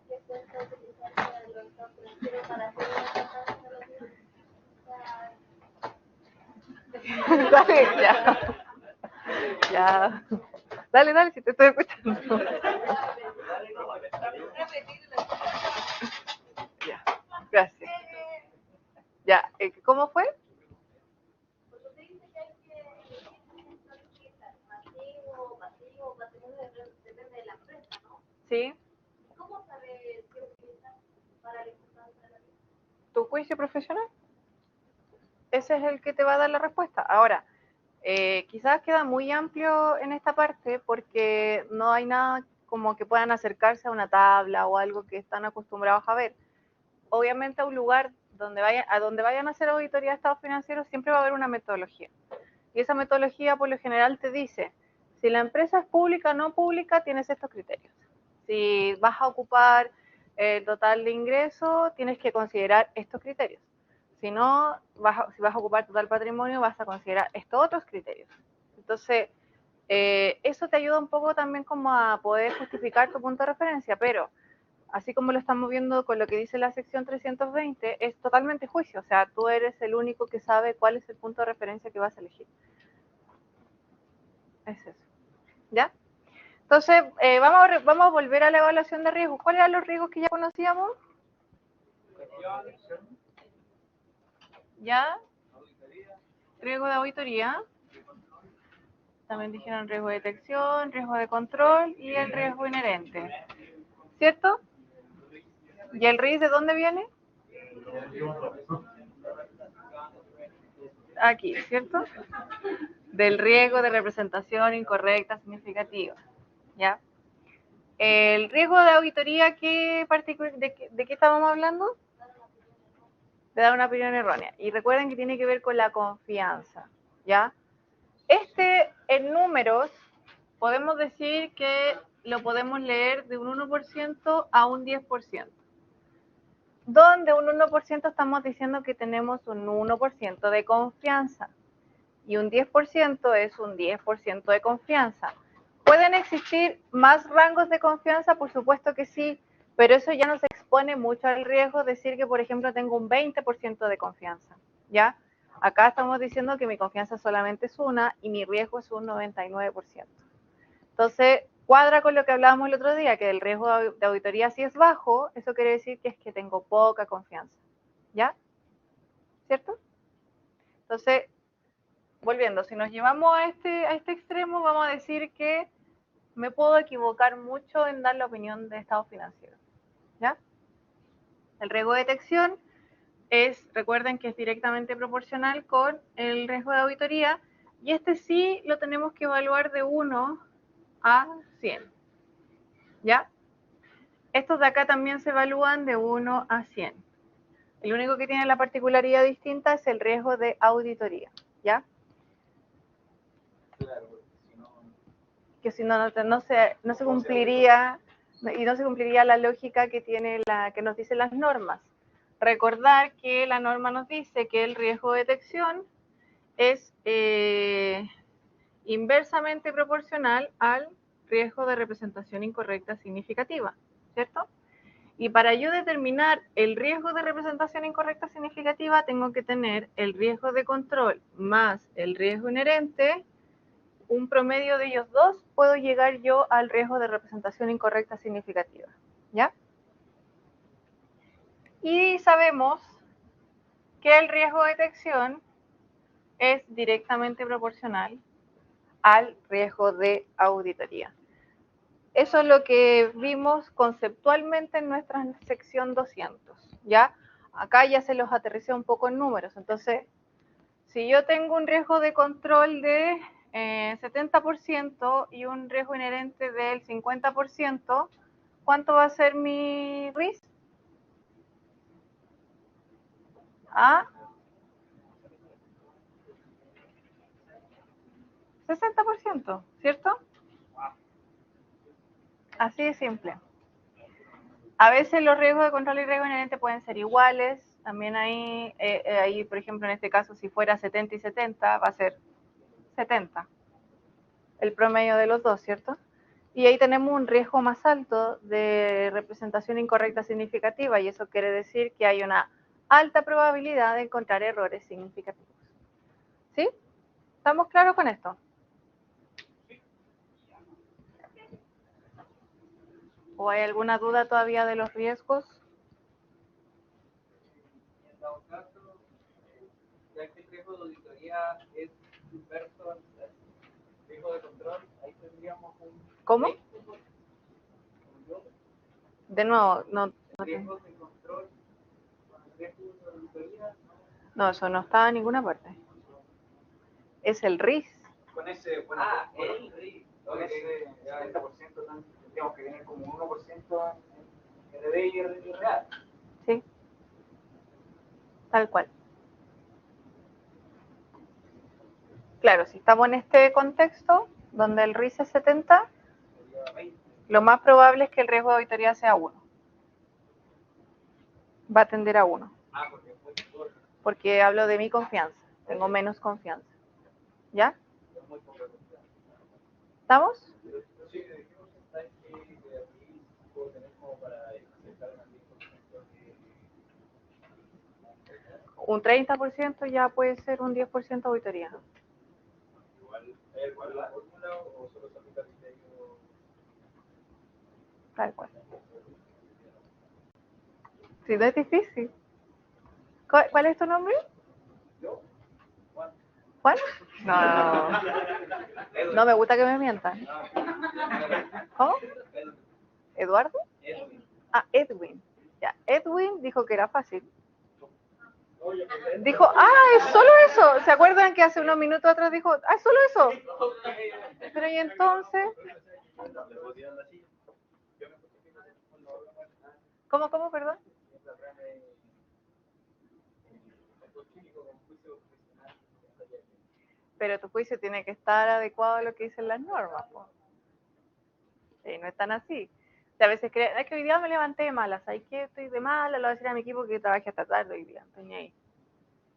qué cuenta utilizar para los estados financieros para hacer una Dale, ya. Ya. Dale, si te estoy escuchando. Ya, gracias. Ya, ¿cómo fue? Sí. ¿Cómo sabes qué utilizar para la importancia de la vida? ¿Tu juicio profesional? Ese es el que te va a dar la respuesta. Ahora, quizás queda muy amplio en esta parte porque no hay nada como que puedan acercarse a una tabla o algo que están acostumbrados a ver. Obviamente a un lugar a donde vayan a hacer auditoría de estados financieros, siempre va a haber una metodología. Y esa metodología, por lo general, te dice, si la empresa es pública o no pública, tienes estos criterios. Si vas a ocupar el total de ingreso, tienes que considerar estos criterios. Si no, si vas a ocupar total patrimonio, vas a considerar estos otros criterios. Entonces, eso te ayuda un poco también como a poder justificar tu punto de referencia, pero así como lo estamos viendo con lo que dice la sección 320, es totalmente juicio, o sea, tú eres el único que sabe cuál es el punto de referencia que vas a elegir. Es eso, ¿ya? Entonces, vamos a volver a la evaluación de riesgos. ¿Cuáles eran los riesgos que ya conocíamos? ¿Ya? Riesgo de auditoría. También dijeron riesgo de detección, riesgo de control y el riesgo inherente. ¿Cierto? ¿Y el RIS de dónde viene? Aquí, ¿cierto? Del riesgo de representación incorrecta significativa. ¿Ya? El riesgo de auditoría, ¿de qué estábamos hablando? De dar una opinión errónea. Y recuerden que tiene que ver con la confianza. ¿Ya? En números, podemos decir que lo podemos leer de un 1% a un 10%. Donde un 1% estamos diciendo que tenemos un 1% de confianza y un 10% es un 10% de confianza. ¿Pueden existir más rangos de confianza? Por supuesto que sí, pero eso ya nos expone mucho al riesgo decir que, por ejemplo, tengo un 20% de confianza, ¿ya? Acá estamos diciendo que mi confianza solamente es una y mi riesgo es un 99%. Entonces, cuadra con lo que hablábamos el otro día, que el riesgo de auditoría si es bajo, eso quiere decir que es que tengo poca confianza, ¿ya? ¿Cierto? Entonces, volviendo, si nos llevamos a este extremo, vamos a decir que me puedo equivocar mucho en dar la opinión de estado financiero, ¿ya? El riesgo de detección recuerden que es directamente proporcional con el riesgo de auditoría, y este sí lo tenemos que evaluar de 1 a 100, ¿ya? Estos de acá también se evalúan de 1 a 100. El único que tiene la particularidad distinta es el riesgo de auditoría, ¿ya? Que si no, no se cumpliría, y no se cumpliría la lógica que que nos dicen las normas. Recordar que la norma nos dice que el riesgo de detección es inversamente proporcional al riesgo de representación incorrecta significativa, ¿cierto? Y para yo determinar el riesgo de representación incorrecta significativa, tengo que tener el riesgo de control más el riesgo inherente. Un promedio de ellos dos, puedo llegar yo al riesgo de representación incorrecta significativa, ¿ya? Y sabemos que el riesgo de detección es directamente proporcional al riesgo de auditoría. Eso es lo que vimos conceptualmente en nuestra sección 200, ¿ya? Acá ya se los aterricé un poco en números. Entonces, si yo tengo un riesgo de control de 70% y un riesgo inherente del 50%, ¿cuánto va a ser mi RIS? ¿Ah? 60%, ¿cierto? Así de simple. A veces los riesgos de control y riesgo inherente pueden ser iguales. También ahí, por ejemplo, en este caso, si fuera 70 y 70, va a ser 70. El promedio de los dos, ¿cierto? Y ahí tenemos un riesgo más alto de representación incorrecta significativa, y eso quiere decir que hay una alta probabilidad de encontrar errores significativos. ¿Sí? ¿Estamos claros con esto? ¿O hay alguna duda todavía de los riesgos? En dado caso, ya que el riesgo de auditoría es inverso al riesgo de control, ahí tendríamos un... ¿Cómo? De nuevo, no. Riesgos de control con el riesgo de auditoría. No, eso no está en ninguna parte. Es el RIS. Con ese, bueno, El RIS. con ese 70% tendríamos que tener como un 1% en RD y real. Sí. Tal cual. Claro, si estamos en este contexto, donde el RIS es 70, lo más probable es que el riesgo de auditoría sea 1. Va a tender a 1. Porque hablo de mi confianza. Tengo menos confianza. ¿Ya? ¿Estamos? Un 30% ya puede ser un 10% de auditoría. Tal cual. Sí, no es difícil. ¿Cuál es tu nombre? ¿Juan? No. No me gusta que me mientan. ¿Cómo? ¿Eduardo? Ah, Edwin. Ya, Edwin dijo que era fácil. Dijo, es solo eso. ¿Se acuerdan que hace unos minutos atrás dijo, es solo eso? Pero y entonces... ¿Cómo, perdón? Pero tu juicio tiene que estar adecuado a lo que dicen las normas. No es tan así. O sea, a veces creen, es que hoy día me levanté de malas, ¿sabes qué? Estoy de mala, lo voy a decir a mi equipo que trabaje hasta tarde hoy día. Estoy ahí.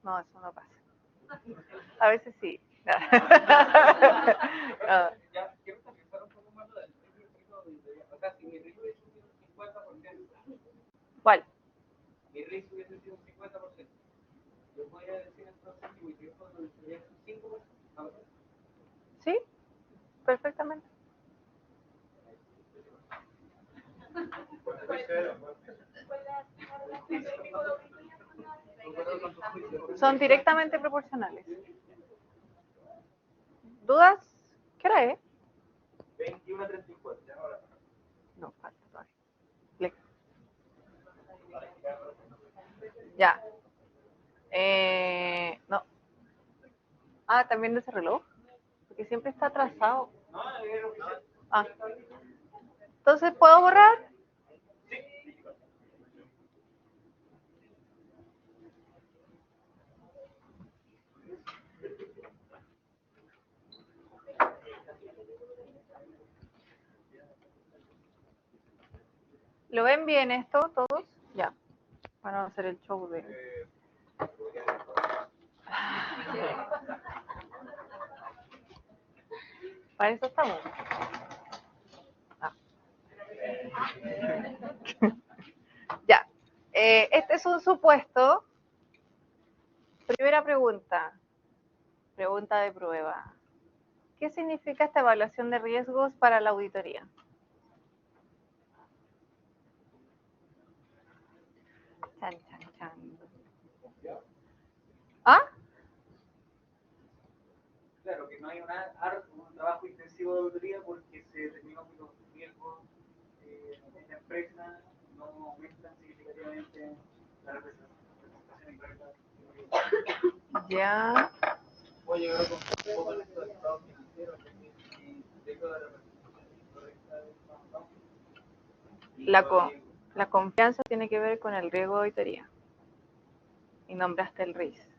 No, eso no pasa. A veces sí. No. Ya, quiero conversar un poco más lo del riesgo de auditoría. O sea, si mi riesgo hubiese sido un 50%. ¿Cuál? Mi riesgo hubiese sido un 50%. Yo podría decir entonces que mi riesgo de auditoría es un 5%. Sí, perfectamente. Son directamente proporcionales. ¿Dudas? ¿Qué hora es? 21:34. No, falta todavía. Ya. No. También de ese reloj. Porque siempre está atrasado. Entonces, ¿puedo borrar? ¿Lo ven bien esto todos? Ya. Van a hacer el show de... Para eso estamos. Ya. Este es un supuesto. Primera pregunta. Pregunta de prueba. ¿Qué significa esta evaluación de riesgos para la auditoría? Chan, chan, chan. Claro, que no hay un trabajo intensivo de auditoría porque se determinó que los riesgos en la empresa no aumentan significativamente la representación incorrecta. Ya. Voy a llegar con un poco en esto de estado financiero, y riesgo de representación incorrecta del estado. La confianza tiene que ver con el riesgo de auditoría. Y nombraste el RIS.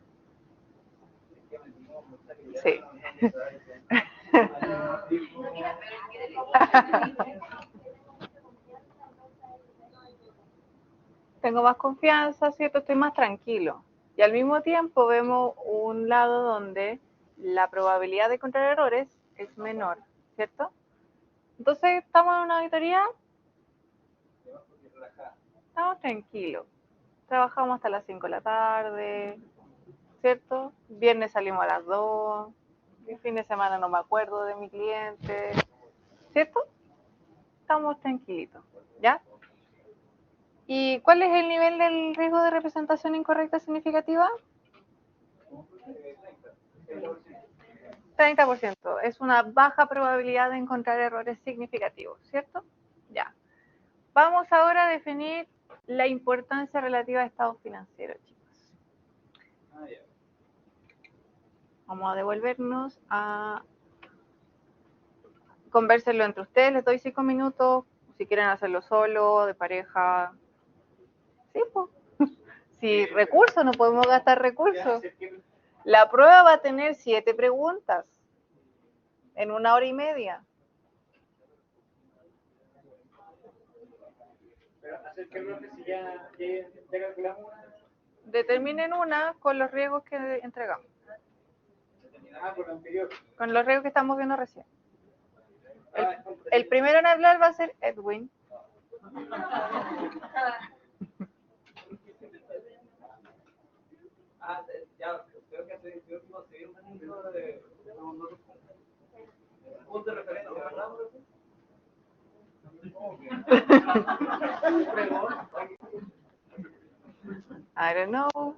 Sí. Tengo más confianza, ¿cierto? Estoy más tranquilo. Y al mismo tiempo vemos un lado donde la probabilidad de encontrar errores es menor, ¿cierto? Entonces, estamos en una auditoría, estamos tranquilos. Trabajamos hasta las 5 de la tarde, ¿cierto? Viernes salimos a las 2, el fin de semana no me acuerdo de mi cliente, ¿cierto? Estamos tranquilitos, ¿ya? ¿Y cuál es el nivel del riesgo de representación incorrecta significativa? 30%. Es una baja probabilidad de encontrar errores significativos, ¿cierto? Ya. Vamos ahora a definir la importancia relativa a estados financieros, chicos. Vamos a devolvernos a... Convérsenlo entre ustedes, les doy 5 minutos, si quieren hacerlo solo, de pareja. Sí, pues. Si recursos, no podemos gastar recursos. La prueba va a tener 7 preguntas en 1 hora y media. Pero hacer que errores si ya calculamos una. Determinen una con los riesgos que entregamos. Por lo anterior. Con los riesgos que estamos viendo recién. El primero en hablar va a ser Edwin. Ya, creo que se conseguir un ejemplo de punto de referencia, ¿verdad? I don't know.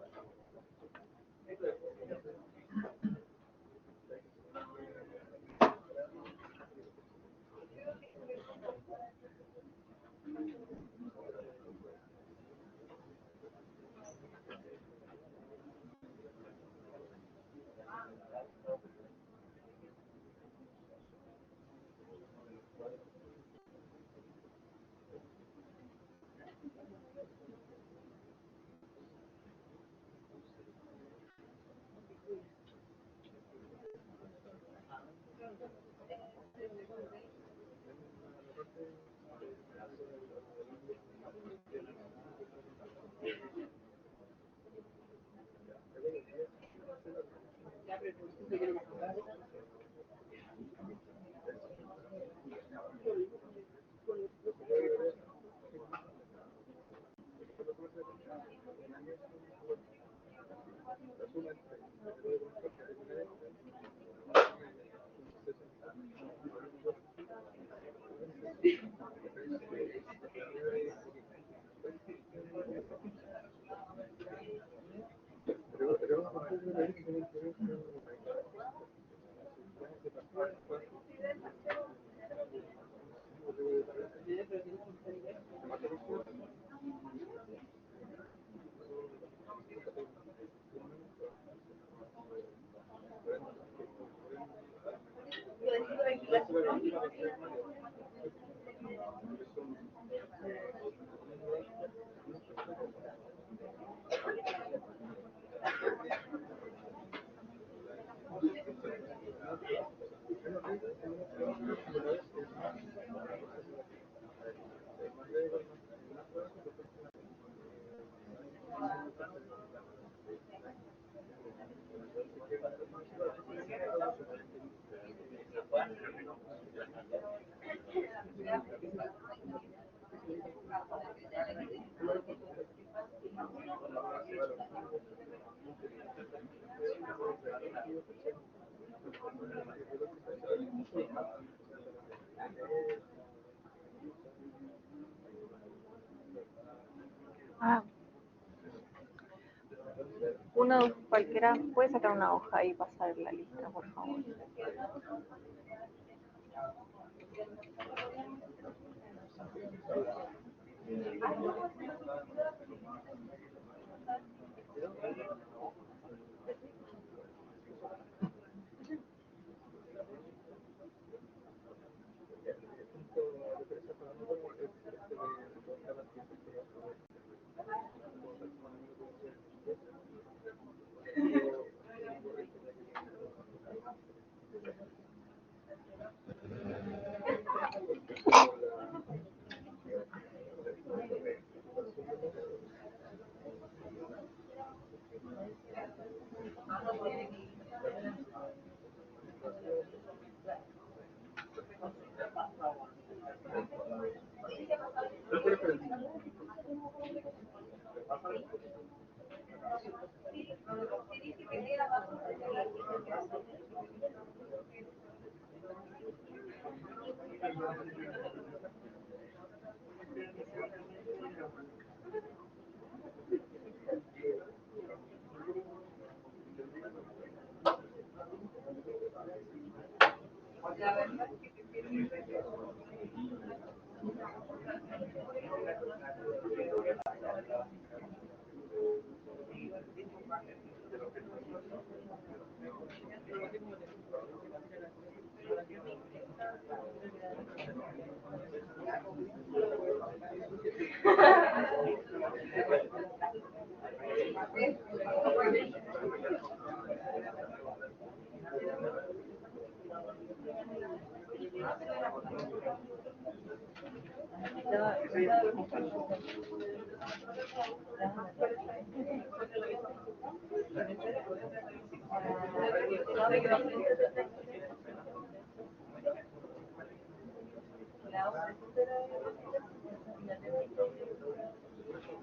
Uno cualquiera puede sacar una hoja y pasar la lista, por favor.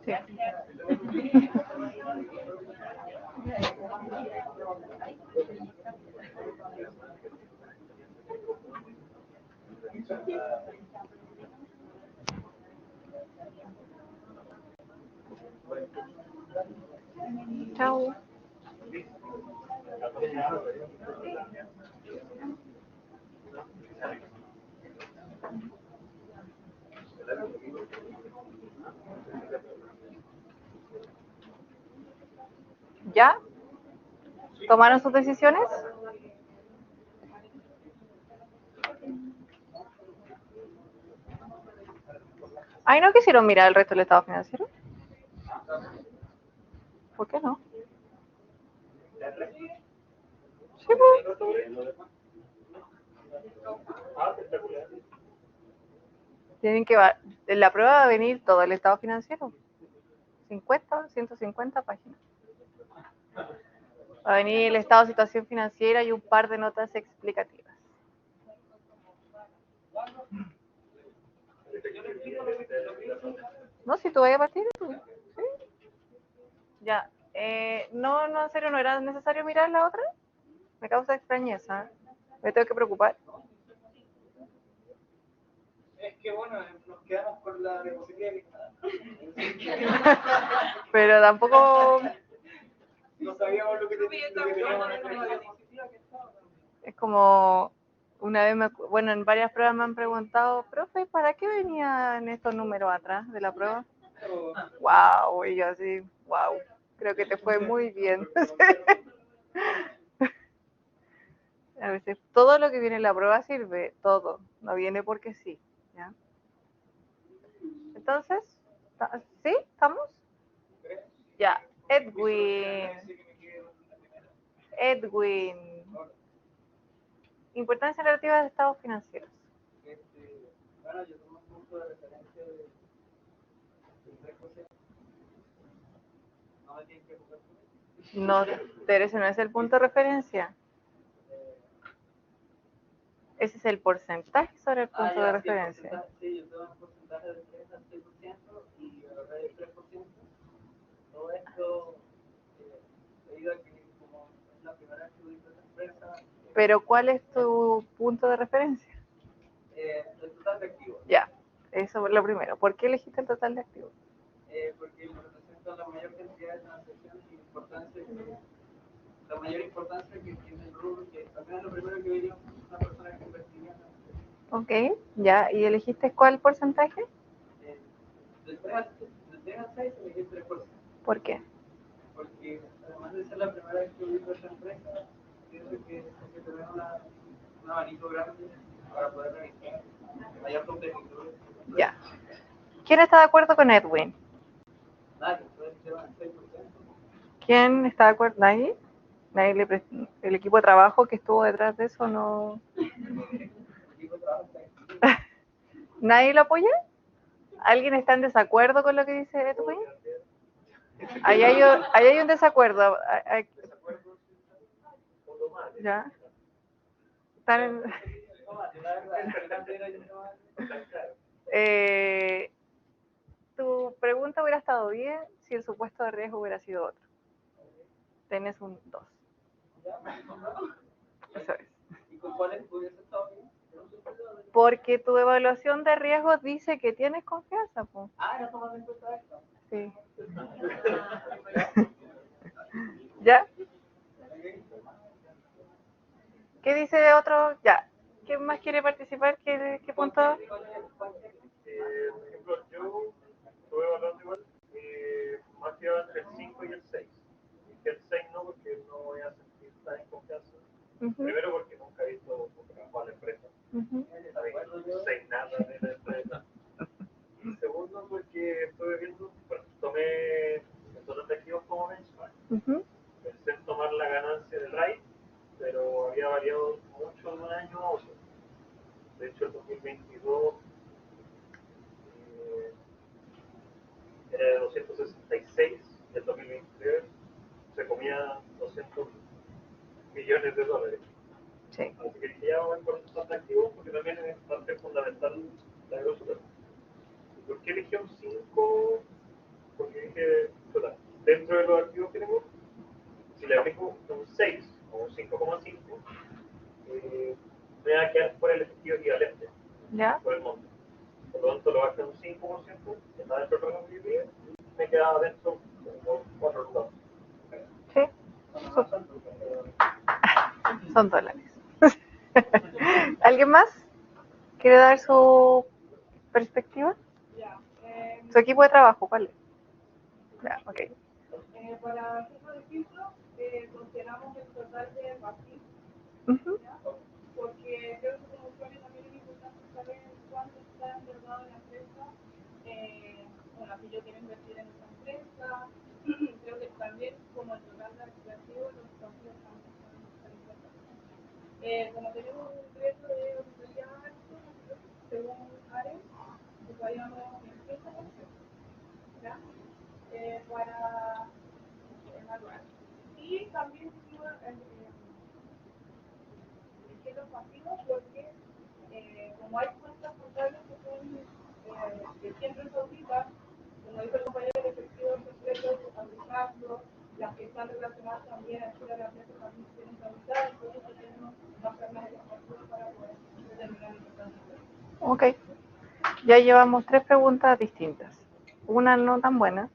Sí. Chao. ¿Ya? ¿Tomaron sus decisiones? Ay, ¿no quisieron mirar el resto del estado financiero? ¿Por qué no? Sí, pues. Tienen que en la prueba va a venir todo el estado financiero. 150 páginas. Va a venir el estado de situación financiera y un par de notas explicativas. No, si tú vas a partir, tú. ¿Sí? Ya. No, en serio, ¿no era necesario mirar la otra? Me causa extrañeza. Me tengo que preocupar. Es que bueno, nos quedamos con la diapositiva que Pero tampoco no sabíamos lo que teníamos en la diapositiva que estaba. es como una vez, bueno, en varias pruebas me han preguntado, profe, ¿para qué venían estos números atrás de la prueba? Wow, y yo así, wow, creo que te fue muy bien. A veces todo lo que viene en la prueba sirve, todo, no viene porque sí, ¿ya? Entonces, ¿sí? ¿Estamos? Ya, Edwin, importancia relativa de estados financieros. Bueno, yo tomo un punto de referencia de 3%. No me tienen que jugar con eso. No, Teresa, no es el punto de referencia. Ese es el porcentaje sobre el punto de referencia. Sí, yo tengo un porcentaje de 3 al 6% y ahorrar el 3%. Todo esto, debido a que como es la primera vez que utilizo esta empresa. Pero ¿cuál es tu punto de referencia? El total de activos. Ya, eso es lo primero. ¿Por qué elegiste el total de activos? Porque me representa la mayor cantidad de transacciones y importancia la mayor importancia que tiene el rubro, que también es lo primero que vería una persona que investiga. Ok, ya, ¿y elegiste cuál porcentaje? Del 3 al 6 elegí el 3%. ¿Por qué? Porque además de ser la primera vez que utilizo esta empresa, pienso que hay que tener un abanico grande para poder realizar mayor competitividad. Ya. ¿Quién está de acuerdo con Edwin? Nadie, puede ser el 6%. ¿Quién está de acuerdo? ¿Nadie? El equipo de trabajo que estuvo detrás de eso no. ¿Nadie lo apoya? ¿Alguien está en desacuerdo con lo que dice Edwin? Ahí hay un desacuerdo. ¿Ya? Están en... Tu pregunta hubiera estado bien si el supuesto de riesgo hubiera sido otro. Tienes un 2. Eso es. ¿Y con cuáles hubiese estado bien? Porque tu evaluación de riesgos dice que tienes confianza. Po. ¿no tomas en cuenta esto? Sí. ¿Ya? ¿Qué dice de otro? Ya. ¿Quién más quiere participar? ¿Qué punto? Por ejemplo, yo estuve evaluando igual, más que entre el 5 y el 6. El 6 no, porque no voy a sentir tan en confianza. Primero porque nunca he visto a la empresa. No sé nada de la empresa. Y segundo porque estuve viendo, bueno, tomé el total de activos como benchmark. Pensé en tomar la ganancia del RAID, pero había variado mucho de un año a otro. qué elegí un 5? Porque dije, chuta, dentro de los activos que tengo, si le aplico un 6 o un 5,5, me va a quedar por el efectivo equivalente, ¿Ya? por el monto. Por lo tanto, lo bajé un 5%, que está dentro del rango que yo quería, y me quedaba dentro como 4 lugares. Sí. Son dólares. ¿Alguien más quiere dar su perspectiva? ¿Su equipo de trabajo cuál es? Ya, ok. Para hacerlo distinto, consideramos el total de pasivos, porque creo que como usuario también es importante saber cuánto está endeudado en la empresa, bueno, si yo quiero invertir en esa empresa, creo que también como el total de activos, los pasivos también son importantes. Como tenemos un ingreso de auditoría alto, según ARES, usuariamos el 30%, ¿ya? Para evaluar. Y también quiero elegir los pasivos porque como hay cuentas contables que son que siempre se auditan, como dice el compañero de efectivos completos, aplicarlos, las que están relacionadas también a la empresa también tienen que auditar, entonces tenemos más formas de los pasivos para poder determinar el total. Ok. Ya llevamos 3 preguntas distintas. Una no tan buena.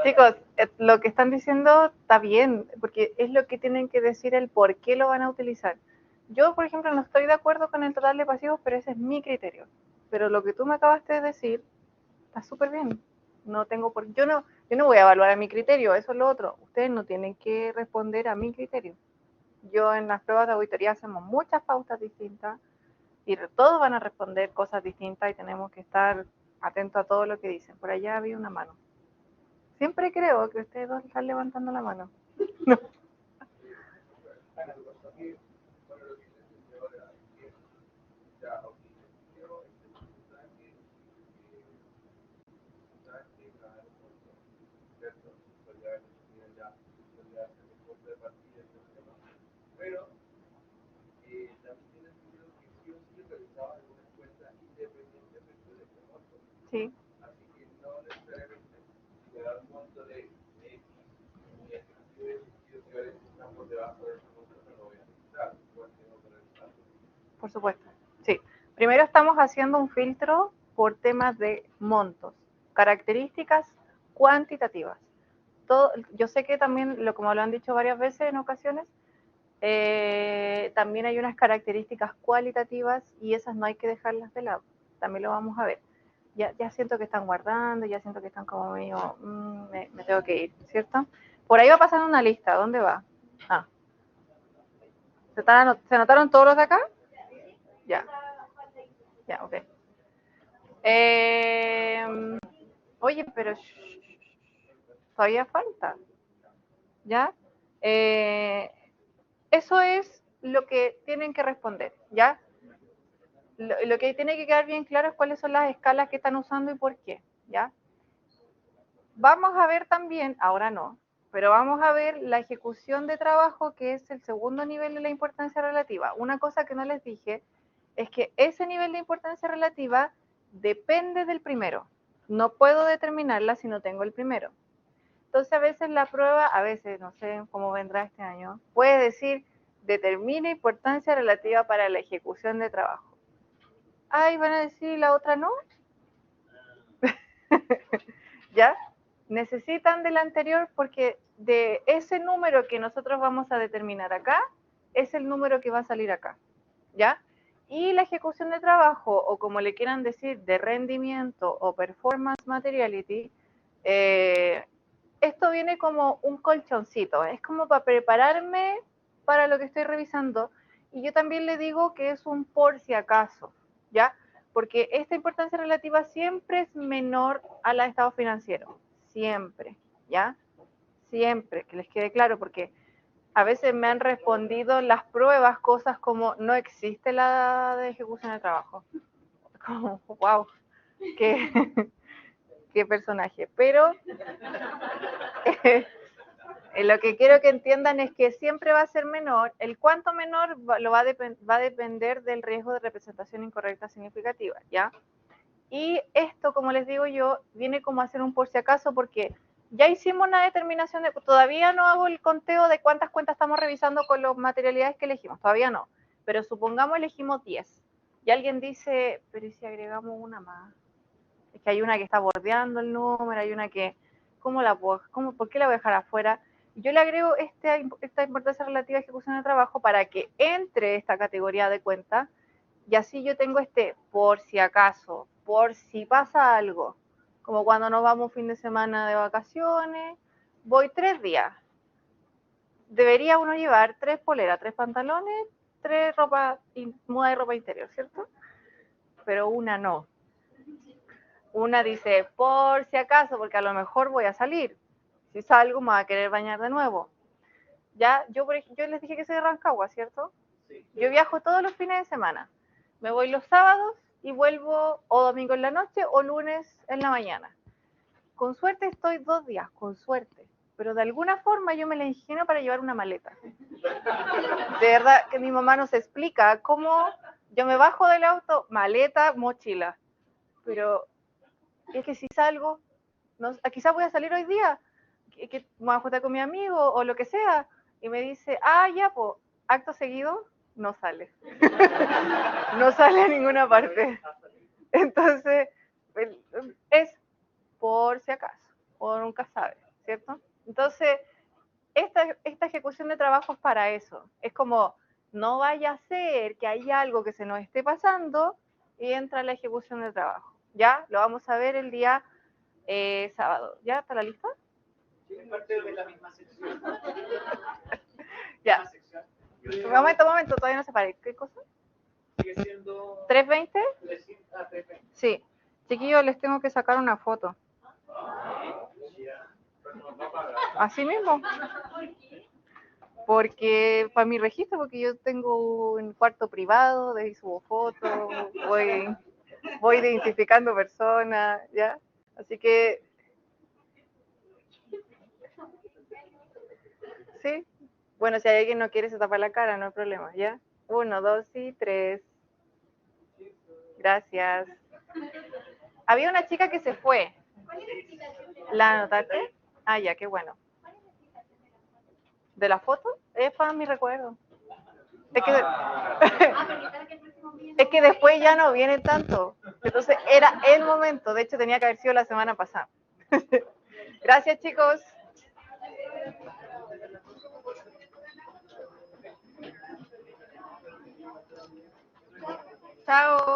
Chicos, lo que están diciendo está bien, porque es lo que tienen que decir el por qué lo van a utilizar. Yo, por ejemplo, no estoy de acuerdo con el total de pasivos, pero ese es mi criterio. Pero lo que tú me acabaste de decir está súper bien. No tengo por yo no voy a evaluar a mi criterio, eso es lo otro. Ustedes no tienen que responder a mi criterio. Yo en las pruebas de auditoría hacemos muchas pautas distintas y todos van a responder cosas distintas y tenemos que estar atentos a todo lo que dicen. Por allá había una mano. Siempre creo que ustedes dos están levantando la mano. No. Pero también tiene sentido que sí o sí realizaba alguna encuesta independientemente de ese monto. Sí. Así que no necesariamente si me da un monto de X y efectivos que están por debajo de ese monto no lo voy a necesitar, igual tengo que revisarlo. Por supuesto. Sí. Primero estamos haciendo un filtro por temas de montos, características cuantitativas. Todo, yo sé que también, como lo han dicho varias veces en ocasiones, también hay unas características cualitativas y esas no hay que dejarlas de lado. También lo vamos a ver. Ya siento que están guardando, ya siento que están como medio, me tengo que ir, ¿cierto? Por ahí va pasando una lista, ¿dónde va? Ah. ¿Se anotaron todos los de acá? Ya. Ya, ok. Oye, pero todavía falta. ¿Ya? Eso es lo que tienen que responder, ¿ya? Lo que tiene que quedar bien claro es cuáles son las escalas que están usando y por qué, ¿ya? Vamos a ver también, ahora no, pero vamos a ver la ejecución de trabajo, que es el segundo nivel de la importancia relativa. Una cosa que no les dije es que ese nivel de importancia relativa depende del primero. No puedo determinarla si no tengo el primero. Entonces a veces la prueba, a veces, no sé cómo vendrá este año, puede decir, determina importancia relativa para la ejecución de trabajo. Ay, van a decir la otra no. ¿Ya? Necesitan del anterior porque de ese número que nosotros vamos a determinar acá, es el número que va a salir acá. ¿Ya? Y la ejecución de trabajo, o como le quieran decir, de rendimiento o performance materiality, esto viene como un colchoncito, es como para prepararme para lo que estoy revisando. Y yo también le digo que es un por si acaso, ¿ya? Porque esta importancia relativa siempre es menor a la de estado financiero, siempre, ¿ya? Siempre, que les quede claro, porque a veces me han respondido las pruebas cosas como no existe la de ejecución de trabajo. Como, wow, qué personaje. Pero lo que quiero que entiendan es que siempre va a ser menor. El cuánto menor va a depender del riesgo de representación incorrecta significativa, ¿ya? Y esto, como les digo yo, viene como a hacer un por si acaso, porque ya hicimos una determinación, todavía no hago el conteo de cuántas cuentas estamos revisando con las materialidades que elegimos, todavía no, pero supongamos elegimos 10, y alguien dice, pero ¿y si agregamos una más? Es que hay una que está bordeando el número, hay una que, ¿por qué la voy a dejar afuera? Yo le agrego esta importancia relativa a ejecución de trabajo para que entre esta categoría de cuentas, y así yo tengo por si acaso, por si pasa algo, como cuando nos vamos un fin de semana de vacaciones, voy 3 días. Debería uno llevar 3 poleras, 3 pantalones, 3 muda de ropa interior, ¿cierto? Pero una no. Una dice, por si acaso, porque a lo mejor voy a salir. Si salgo me va a querer bañar de nuevo. Ya, yo les dije que soy de Rancagua, ¿cierto? Yo viajo todos los fines de semana. Me voy los sábados y vuelvo o domingo en la noche o lunes en la mañana. Con suerte estoy 2 días, con suerte. Pero de alguna forma yo me la ingenio para llevar una maleta. De verdad que mi mamá nos explica cómo yo me bajo del auto, maleta, mochila. Pero es que si salgo, quizás voy a salir hoy día, que me voy a juntar con mi amigo o lo que sea, y me dice, ya, pues, acto seguido, no sale. No sale a ninguna parte. Entonces, es por si acaso, o nunca sabe, ¿cierto? Entonces, esta ejecución de trabajo es para eso. Es como, no vaya a ser que haya algo que se nos esté pasando y entra la ejecución de trabajo. ¿Ya? Lo vamos a ver el día sábado. ¿Ya está la lista? Sí, es parte de la misma sección. Ya. Momento, todavía no se pare. ¿Qué cosa? Sigue siendo... ¿320? 320. Sí. Chiquillos, les tengo que sacar una foto. Así mismo. Porque para mi registro, porque yo tengo un cuarto privado, de ahí subo fotos, voy identificando personas, ¿ya? Así que, sí. Bueno, si hay alguien que no quiere se tapa la cara, no hay problema, ¿ya? 1, 2 y 3. Gracias. Había una chica que se fue. ¿La anotaste? Ya, qué bueno. ¿De la foto? Es para mi recuerdo. Es que después ya no viene tanto. Entonces era el momento. De hecho, tenía que haber sido la semana pasada. Gracias, chicos. Chao.